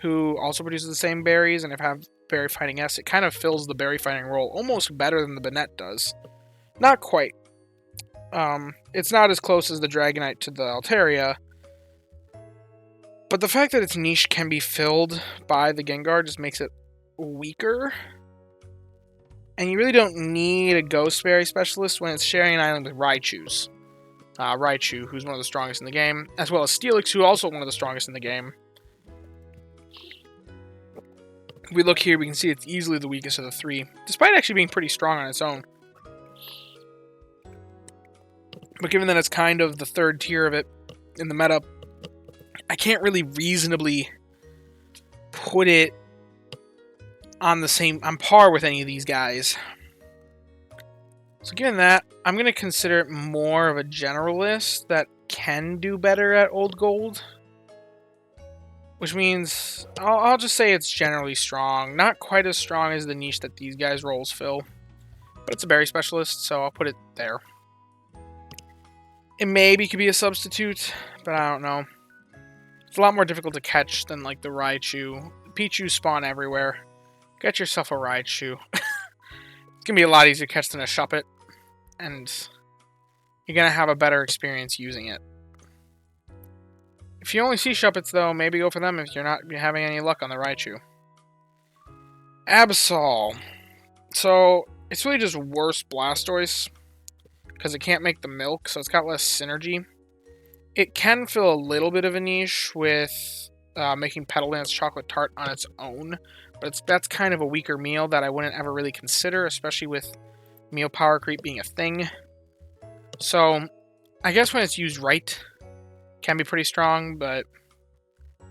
who also produces the same berries. And if I have Berry Fighting S, it kind of fills the berry fighting role almost better than the Banette does. Not quite. It's not as close as the Dragonite to the Altaria. But the fact that its niche can be filled by the Gengar just makes it weaker. And you really don't need a Ghost Berry Specialist when it's sharing an island with Raichu's. Raichu, who's one of the strongest in the game, as well as Steelix, who also one of the strongest in the game. If we look here, we can see it's easily the weakest of the three, despite actually being pretty strong on its own. But given that it's kind of the third tier of it in the meta, I can't really reasonably put it on par with any of these guys. So given that, I'm going to consider it more of a generalist that can do better at Old Gold. which means I'll just say it's generally strong. Not quite as strong as the niche that these guys' roles fill, but it's a berry specialist, so I'll put it there. It maybe could be a substitute, but I don't know. It's a lot more difficult to catch than like the Raichu. Pichu spawn everywhere. Get yourself a Raichu. It's gonna be a lot easier to catch than a Shuppet, and you're gonna have a better experience using it. If you only see Shuppets, though, maybe go for them if you're not having any luck on the Raichu. Absol. So, it's really just worse Blastoise, because it can't make the milk, so it's got less synergy. It can fill a little bit of a niche with making Petal Dance Chocolate Tart on its own, but that's kind of a weaker meal that I wouldn't ever really consider, especially with meal power creep being a thing. So, I guess when it's used right, can be pretty strong, but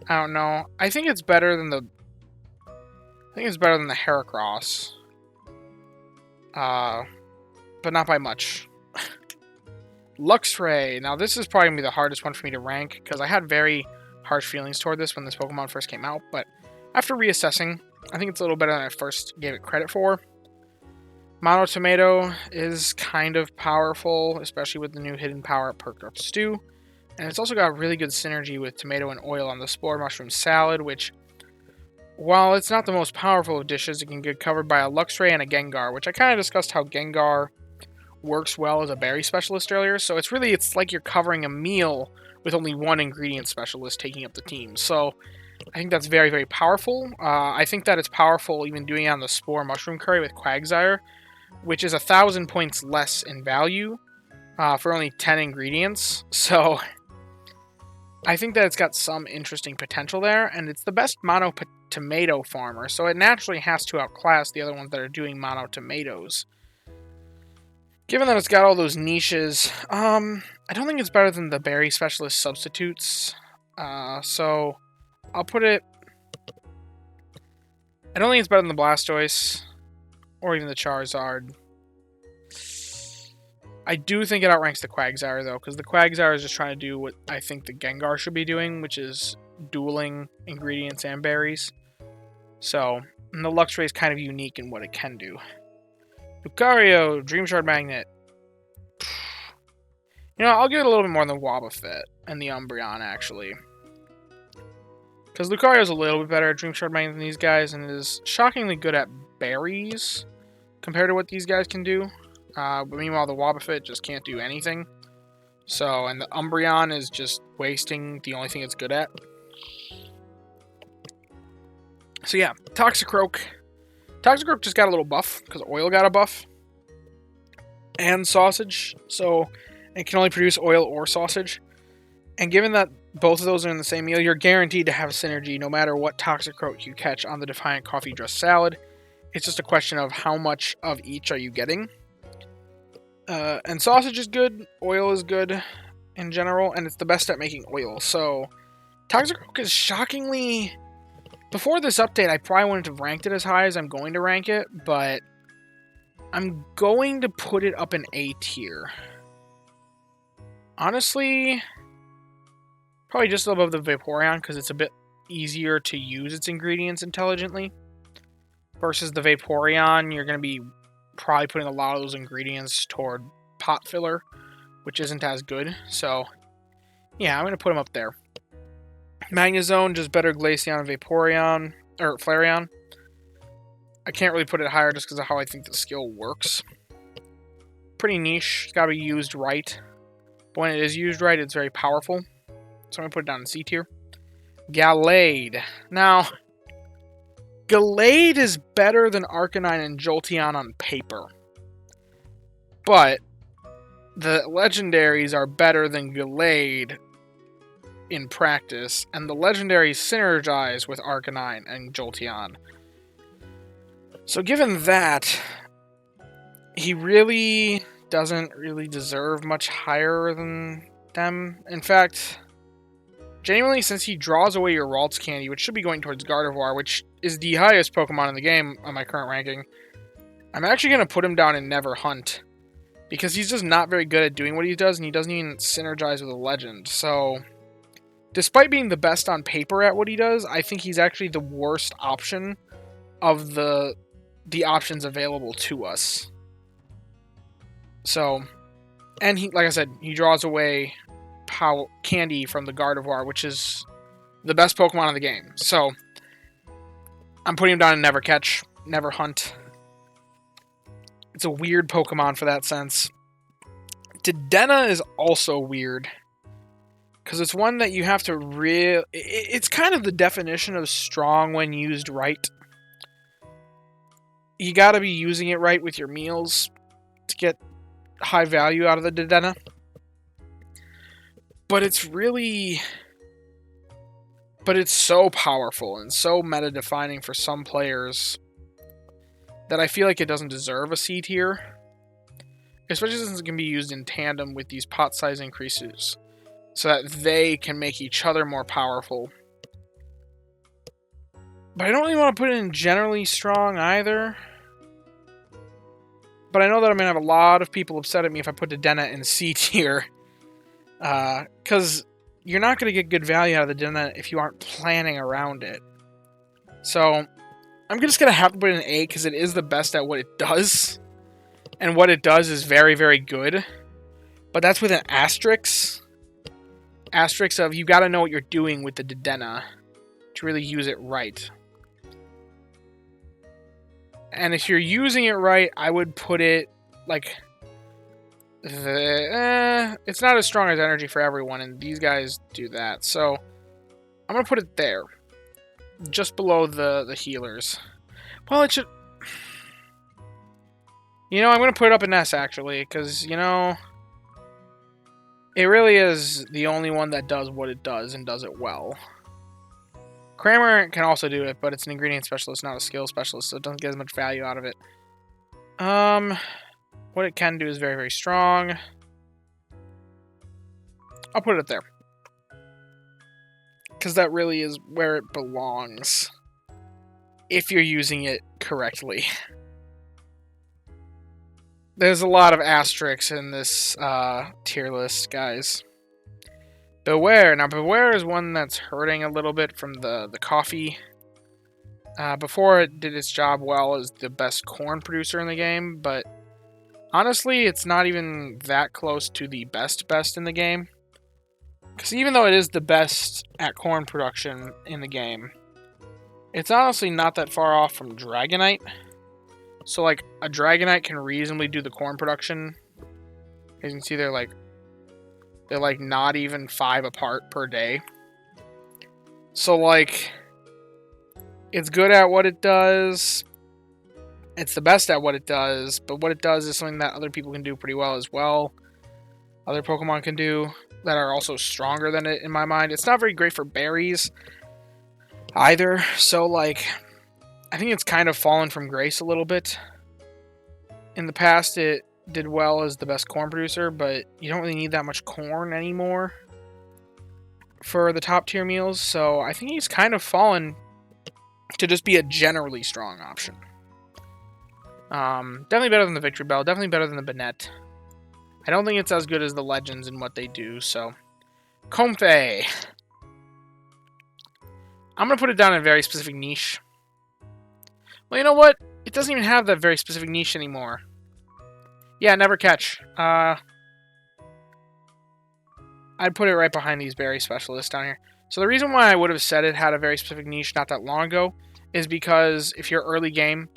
I don't know. I think it's better than the Heracross. But not by much. Luxray. Now this is probably going to be the hardest one for me to rank, because I had very harsh feelings toward this when this Pokemon first came out, but after reassessing, I think it's a little better than I first gave it credit for. Mono Tomato is kind of powerful, especially with the new hidden power perked up Stew. And it's also got really good synergy with tomato and oil on the Spore Mushroom Salad, which, while it's not the most powerful of dishes, it can get covered by a Luxray and a Gengar, which I kind of discussed how Gengar works well as a berry specialist earlier. So it's like you're covering a meal with only one ingredient specialist taking up the team. So I think that's very, very powerful. I think that it's powerful even doing it on the Spore Mushroom Curry with Quagsire, which is 1,000 points less in value for only 10 ingredients. So I think that it's got some interesting potential there, and it's the best mono tomato farmer, so it naturally has to outclass the other ones that are doing mono tomatoes. Given that it's got all those niches, I don't think it's better than the berry specialist substitutes. So I'll put it... I don't think it's better than the Blastoise, or even the Charizard. I do think it outranks the Quagsire, though, because the Quagsire is just trying to do what I think the Gengar should be doing, which is dueling ingredients and berries. So, and the Luxray is kind of unique in what it can do. Lucario, Dream Shard Magnet. You know, I'll give it a little bit more than Wobbuffet and the Umbreon, actually. Because Lucario's a little bit better at Dream Shard Magnet than these guys, and is shockingly good at berries compared to what these guys can do. But meanwhile, the Wobbuffet just can't do anything. So, and the Umbreon is just wasting the only thing it's good at. So yeah, Toxicroak. Toxicroak just got a little buff, because Oil got a buff. And Sausage, so it can only produce oil or sausage. And given that both of those are in the same meal, you're guaranteed to have synergy no matter what Toxicroak you catch on the Defiant Coffee Dressed Salad. It's just a question of how much of each are you getting. And sausage is good, oil is good in general, and it's the best at making oil. So, Toxicroak is shockingly... Before this update, I probably wouldn't have ranked it as high as I'm going to rank it, but I'm going to put it up in A tier. Honestly, probably just above the Vaporeon, because it's a bit easier to use its ingredients intelligently. Versus the Vaporeon, you're going to be probably putting a lot of those ingredients toward pot filler, which isn't as good. So, yeah, I'm going to put them up there. Magnezone, just better Glaceon and Vaporeon, or Flareon. I can't really put it higher just because of how I think the skill works. Pretty niche. It's got to be used right. But when it is used right, it's very powerful. So I'm going to put it down in C tier. Gallade. Now, Gallade is better than Arcanine and Jolteon on paper. But the legendaries are better than Gallade in practice, and the legendaries synergize with Arcanine and Jolteon. So given that, he really doesn't really deserve much higher than them. In fact, genuinely, since he draws away your Ralts candy, which should be going towards Gardevoir, which is the highest Pokemon in the game on my current ranking, I'm actually going to put him down in Never Hunt, because he's just not very good at doing what he does, and he doesn't even synergize with a legend. So despite being the best on paper at what he does, I think he's actually the worst option of the options available to us. So, and he, like I said, he draws away candy from the Gardevoir, which is the best Pokemon in the game. So, I'm putting him down in Never Catch, Never Hunt. It's a weird Pokemon for that sense. Dedenne is also weird, because it's one that you have to it's kind of the definition of strong when used right. You gotta be using it right with your meals to get high value out of the Dedenne. But it's so powerful and so meta-defining for some players that I feel like it doesn't deserve a C tier. Especially since it can be used in tandem with these pot size increases, so that they can make each other more powerful. But I don't really want to put it in generally strong either. But I know that I'm going to have a lot of people upset at me if I put Dedenne in C tier. Because you're not going to get good value out of the Dedenne if you aren't planning around it. So, I'm just going to have to put it in A because it is the best at what it does. And what it does is very, very good. But that's with an asterisk. Asterisk of you got to know what you're doing with the Dedenne to really use it right. And if you're using it right, I would put it like it's not as strong as energy for everyone, and these guys do that. So I'm gonna put it there, just below the healers. Well, it should. You know, I'm going to put it up in S, actually, because, you know, it really is the only one that does what it does and does it well. Kramer can also do it, but it's an ingredient specialist, not a skill specialist, so it doesn't get as much value out of it. What it can do is very, very strong. I'll put it up there. Because that really is where it belongs. If you're using it correctly. There's a lot of asterisks in this tier list, guys. Beware. Now, Beware is one that's hurting a little bit from the coffee. Before it did its job well as the best corn producer in the game, but honestly, it's not even that close to the best in the game. Because even though it is the best at corn production in the game, it's honestly not that far off from Dragonite. So, like, a Dragonite can reasonably do the corn production. As you can see, they're like not even 5 apart per day. So, like, it's good at what it does. It's the best at what it does, but what it does is something that other people can do pretty well as well. Other Pokemon can do that are also stronger than it, in my mind. It's not very great for berries either, so, like, I think it's kind of fallen from grace a little bit. In the past, it did well as the best corn producer, but you don't really need that much corn anymore for the top tier meals, so I think he's kind of fallen to just be a generally strong option. Definitely better than the Victory Bell, definitely better than the Banette. I don't think it's as good as the Legends in what they do, so... Comfey! I'm going to put it down in a very specific niche. Well, you know what? It doesn't even have that very specific niche anymore. Yeah, Never Catch. I'd put it right behind these berry specialists down here. So the reason why I would have said it had a very specific niche not that long ago is because if you're early game,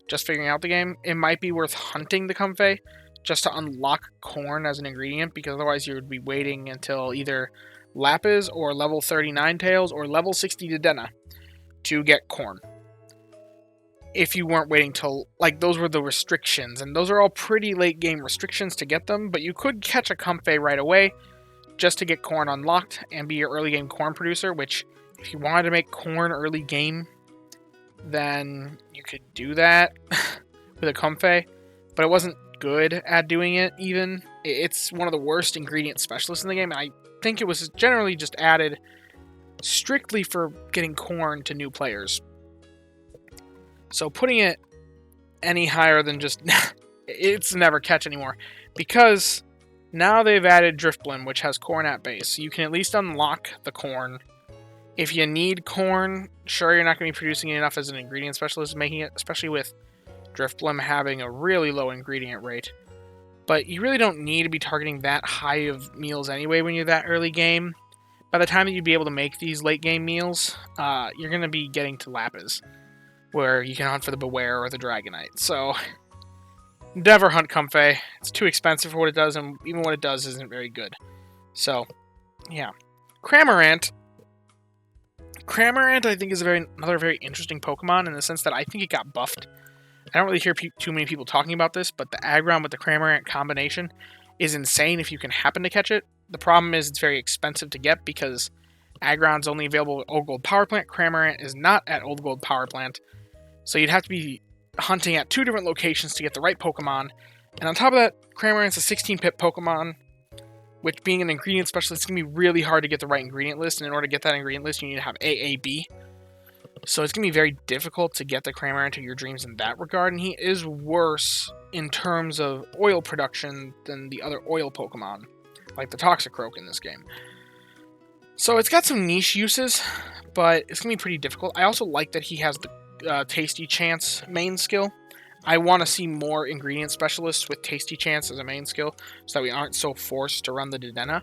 just figuring out the game, it might be worth hunting the Comfey just to unlock corn as an ingredient, because otherwise you would be waiting until either Lapis or level 39 Tails or level 60 Dedenne to get corn. If you weren't waiting till, like, those were the restrictions, and those are all pretty late game restrictions to get them, but you could catch a Comfey right away just to get corn unlocked and be your early game corn producer, which, if you wanted to make corn early game, then you could do that with a Comfey, but it wasn't good at doing it, even. It's one of the worst ingredient specialists in the game, and I think it was generally just added strictly for getting corn to new players. So putting it any higher than just... it's Never Catch anymore. Because Now they've added Driftblim, which has corn at base, so you can at least unlock the corn. If you need corn, sure, you're not going to be producing enough as an ingredient specialist, making it, especially with Driftblim having a really low ingredient rate. But you really don't need to be targeting that high of meals anyway when you're that early game. By the time that you'd be able to make these late game meals, you're going to be getting to Lapis, where you can hunt for the Beware or the Dragonite. So, never hunt Comfey. It's too expensive for what it does, and even what it does isn't very good. So, yeah. Cramorant. Cramorant, I think, is another very interesting Pokemon in the sense that I think it got buffed. I don't really hear too many people talking about this, but the Aggron with the Cramorant combination is insane if you can happen to catch it. The problem is it's very expensive to get because Aggron's only available at Old Gold Power Plant. Cramorant is not at Old Gold Power Plant. So you'd have to be hunting at 2 different locations to get the right Pokemon. And on top of that, Cramorant's a 16-pip Pokemon, which being an ingredient specialist, it's going to be really hard to get the right ingredient list. And in order to get that ingredient list, you need to have AAB. So it's going to be very difficult to get the Cramorant to your dreams in that regard. And he is worse in terms of oil production than the other oil Pokemon, like the Toxicroak in this game. So it's got some niche uses, but it's going to be pretty difficult. I also like that he has the Tasty Chance main skill. I want to see more ingredient specialists with Tasty Chance as a main skill, so that we aren't so forced to run the Dedenne,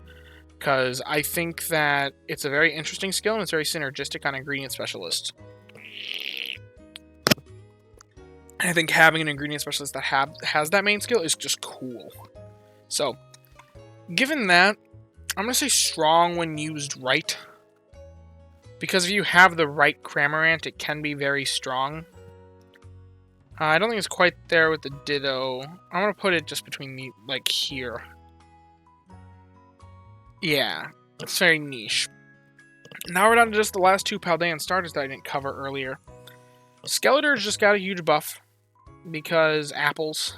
because I think that it's a very interesting skill, and it's very synergistic on ingredient specialists. And I think having an ingredient specialist that has that main skill is just cool. So, given that, I'm going to say strong when used right. Because if you have the right Cramorant, it can be very strong. I don't think it's quite there with the Ditto. I'm going to put it just between the, like, here. Yeah, it's very niche. Now we're down to just the last 2 Paldean starters that I didn't cover earlier. Skeletor's just got a huge buff because apples.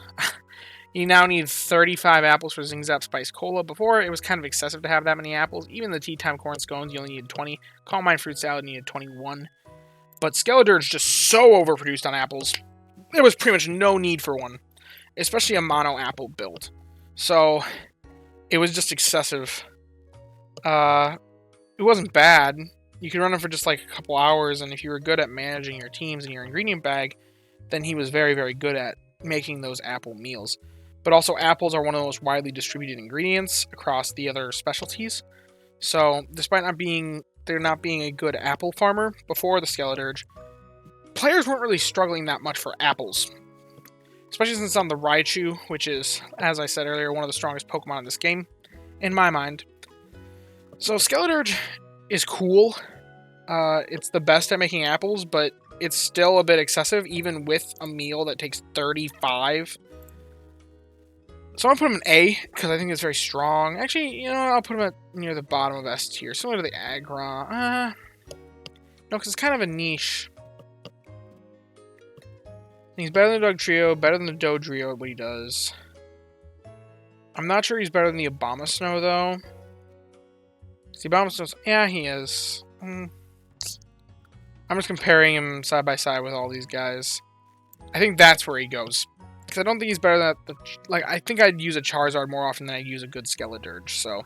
You now need 35 apples for Zingzap Spice Cola. Before, it was kind of excessive to have that many apples. Even the Tea Time Corn Scones, you only needed 20. Calm Mind Fruit Salad needed 21. But Skeletor's just so overproduced on apples. There was pretty much no need for one. Especially a mono apple build. So, it was just excessive. It wasn't bad. You could run him for just like a couple hours, and if you were good at managing your teams and your ingredient bag, then he was very, very good at making those apple meals. But also, apples are one of the most widely distributed ingredients across the other specialties. So, despite there not being a good apple farmer before the Skeledirge, players weren't really struggling that much for apples. Especially since it's on the Raichu, which is, as I said earlier, one of the strongest Pokemon in this game, in my mind. So, Skeledirge is cool. It's the best at making apples, but it's still a bit excessive, even with a meal that takes 35. So I'm going to put him in A, because I think it's very strong. Actually, you know, I'll put him at near the bottom of S tier, similar to the Aggron. No, because it's kind of a niche. He's better than the Dugtrio, better than the Dodrio, what he does. I'm not sure he's better than the Abomasnow, though. The Abomasnow's... yeah, he is. I'm just comparing him side by side with all these guys. I think that's where he goes. Because I don't think he's better than the... like, I think I'd use a Charizard more often than I'd use a good Skeledirge, so...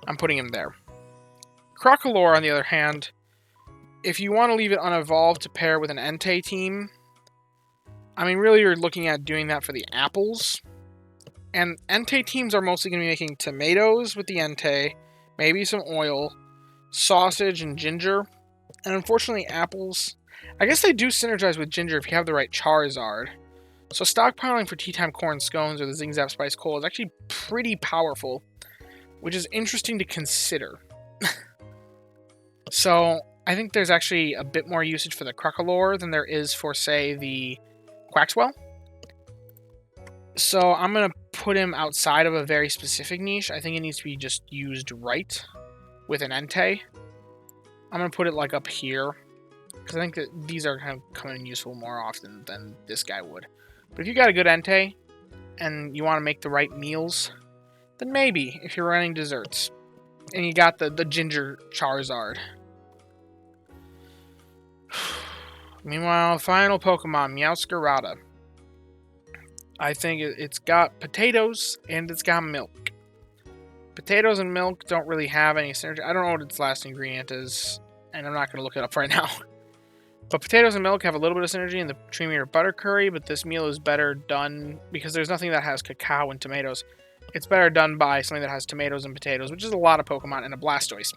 I'm putting him there. Crocalor, on the other hand, if you want to leave it unevolved to pair with an Entei team... I mean, really, you're looking at doing that for the apples. And Entei teams are mostly going to be making tomatoes with the Entei, maybe some oil, sausage, and ginger. And unfortunately, apples... I guess they do synergize with ginger if you have the right Charizard. So stockpiling for Tea Time Corn Scones or the Zingzap Spice Cola is actually pretty powerful, which is interesting to consider. So I think there's actually a bit more usage for the Crocalor than there is for, say, the Quaxwell. So I'm going to put him outside of a very specific niche. I think it needs to be just used right with an Entei. I'm going to put it like up here, because I think that these are kind of coming in useful more often than this guy would. But if you got a good Entei, and you want to make the right meals, then maybe, if you're running desserts. And you got the Ginger Charizard. Meanwhile, final Pokemon, Meowscarada. I think it's got potatoes, and it's got milk. Potatoes and milk don't really have any synergy. I don't know what its last ingredient is, and I'm not going to look it up right now. But potatoes and milk have a little bit of synergy in the creamier butter curry, but this meal is better done because there's nothing that has cacao and tomatoes. It's better done by something that has tomatoes and potatoes, which is a lot of Pokemon and a Blastoise.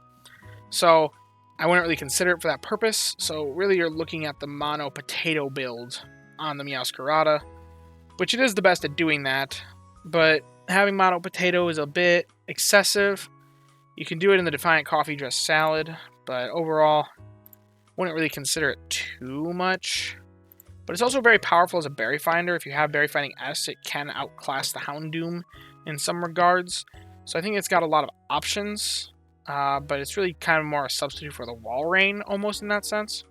So I wouldn't really consider it for that purpose. So really you're looking at the mono potato build on the Meowscarada, which it is the best at doing that, but having mono potato is a bit excessive. You can do it in the Defiant Coffee Dressed Salad, but overall, wouldn't really consider it too much. But it's also very powerful as a berry finder. If you have Berry Finding S, it can outclass the Houndoom in some regards. So I think it's got a lot of options, but it's really kind of more a substitute for the Walrein almost in that sense.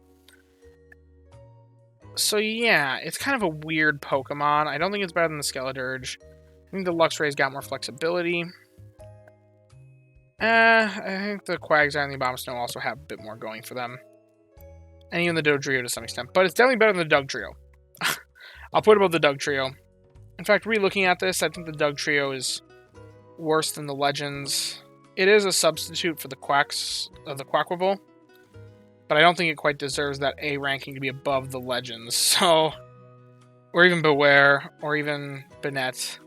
So yeah, it's kind of a weird Pokemon. I don't think it's better than the Skeledirge. I think the Luxray's got more flexibility. I think the Quagsire and the Abomasnow also have a bit more going for them. And even the Dodrio to some extent. But it's definitely better than the Dugtrio. I'll put it above the Dugtrio. In fact, re-looking at this, I think the Dugtrio is worse than the Legends. It is a substitute for the Quaquaval. But I don't think it quite deserves that A ranking to be above the Legends. So, or even Beware, or even Banette,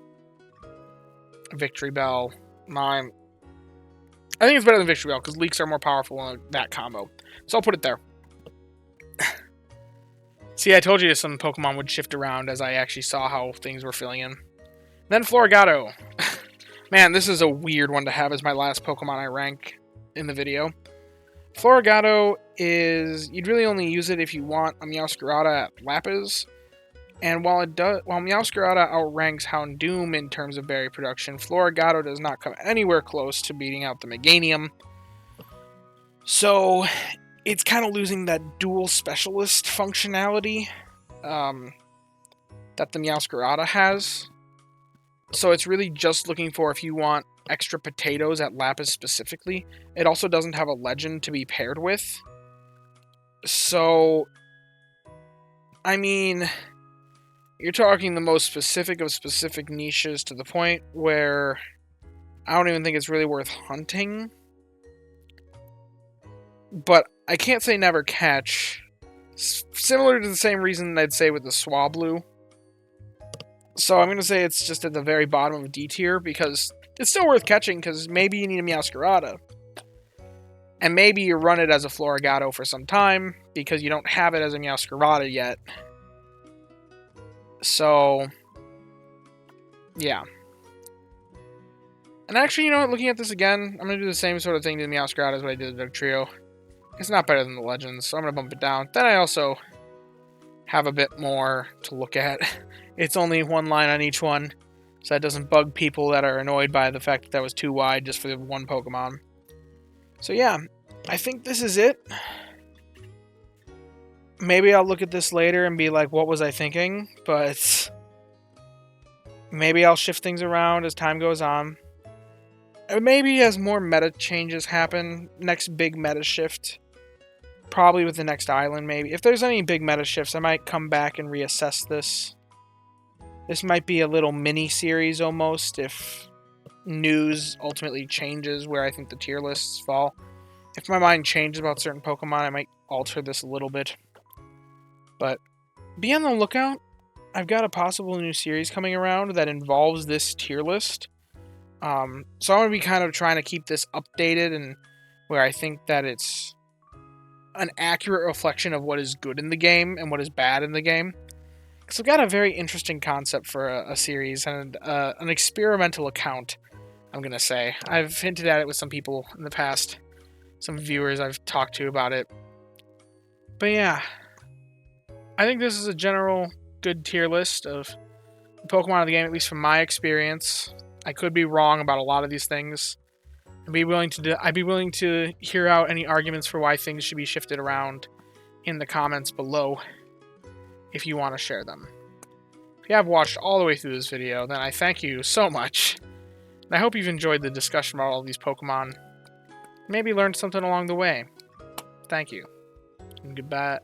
Victory Bell, Mime. I think it's better than Victory Bell, because Leeks are more powerful in that combo. So I'll put it there. See, I told you some Pokemon would shift around as I actually saw how things were filling in. Then Floragato. Man, this is a weird one to have as my last Pokemon I rank in the video. Floragato is... You'd really only use it if you want a Meowscarada at Lapis. And while Meowscarada outranks Houndoom in terms of berry production, Floragato does not come anywhere close to beating out the Meganium. So, it's kind of losing that dual specialist functionality that the Meowscarada has. So it's really just looking for if you want extra potatoes at Lapis specifically. It also doesn't have a legend to be paired with. So, I mean, you're talking the most specific of specific niches to the point where I don't even think it's really worth hunting. But I can't say never catch. Similar to the same reason I'd say with the Swablu. So I'm going to say it's just at the very bottom of D tier because it's still worth catching because maybe you need a Meowscarada. And maybe you run it as a Floragato for some time because you don't have it as a Meowscarada yet. So, yeah. And actually, you know what, looking at this again, I'm going to do the same sort of thing to the Meowscarada as what I did to the Dugtrio. It's not better than the Legends, so I'm going to bump it down. Then I also have a bit more to look at. It's only one line on each one, so that doesn't bug people that are annoyed by the fact that that was too wide just for the one Pokemon. So yeah, I think this is it. Maybe I'll look at this later and be like, what was I thinking? But maybe I'll shift things around as time goes on. Maybe as more meta changes happen, next big meta shift, probably with the next island maybe. If there's any big meta shifts, I might come back and reassess this. This might be a little mini-series almost if news ultimately changes where I think the tier lists fall. If my mind changes about certain Pokemon, I might alter this a little bit. But be on the lookout. I've got a possible new series coming around that involves this tier list. So I'm going to be kind of trying to keep this updated and where I think that it's an accurate reflection of what is good in the game and what is bad in the game. Because I've got a very interesting concept for a series and an experimental account, I'm going to say. I've hinted at it with some people in the past, some viewers I've talked to about it. But yeah, I think this is a general good tier list of the Pokemon of the game, at least from my experience. I could be wrong about a lot of these things. I'd be willing to hear out any arguments for why things should be shifted around in the comments below if you want to share them. If you have watched all the way through this video, then I thank you so much. And I hope you've enjoyed the discussion about all these Pokemon. Maybe learned something along the way. Thank you. And goodbye.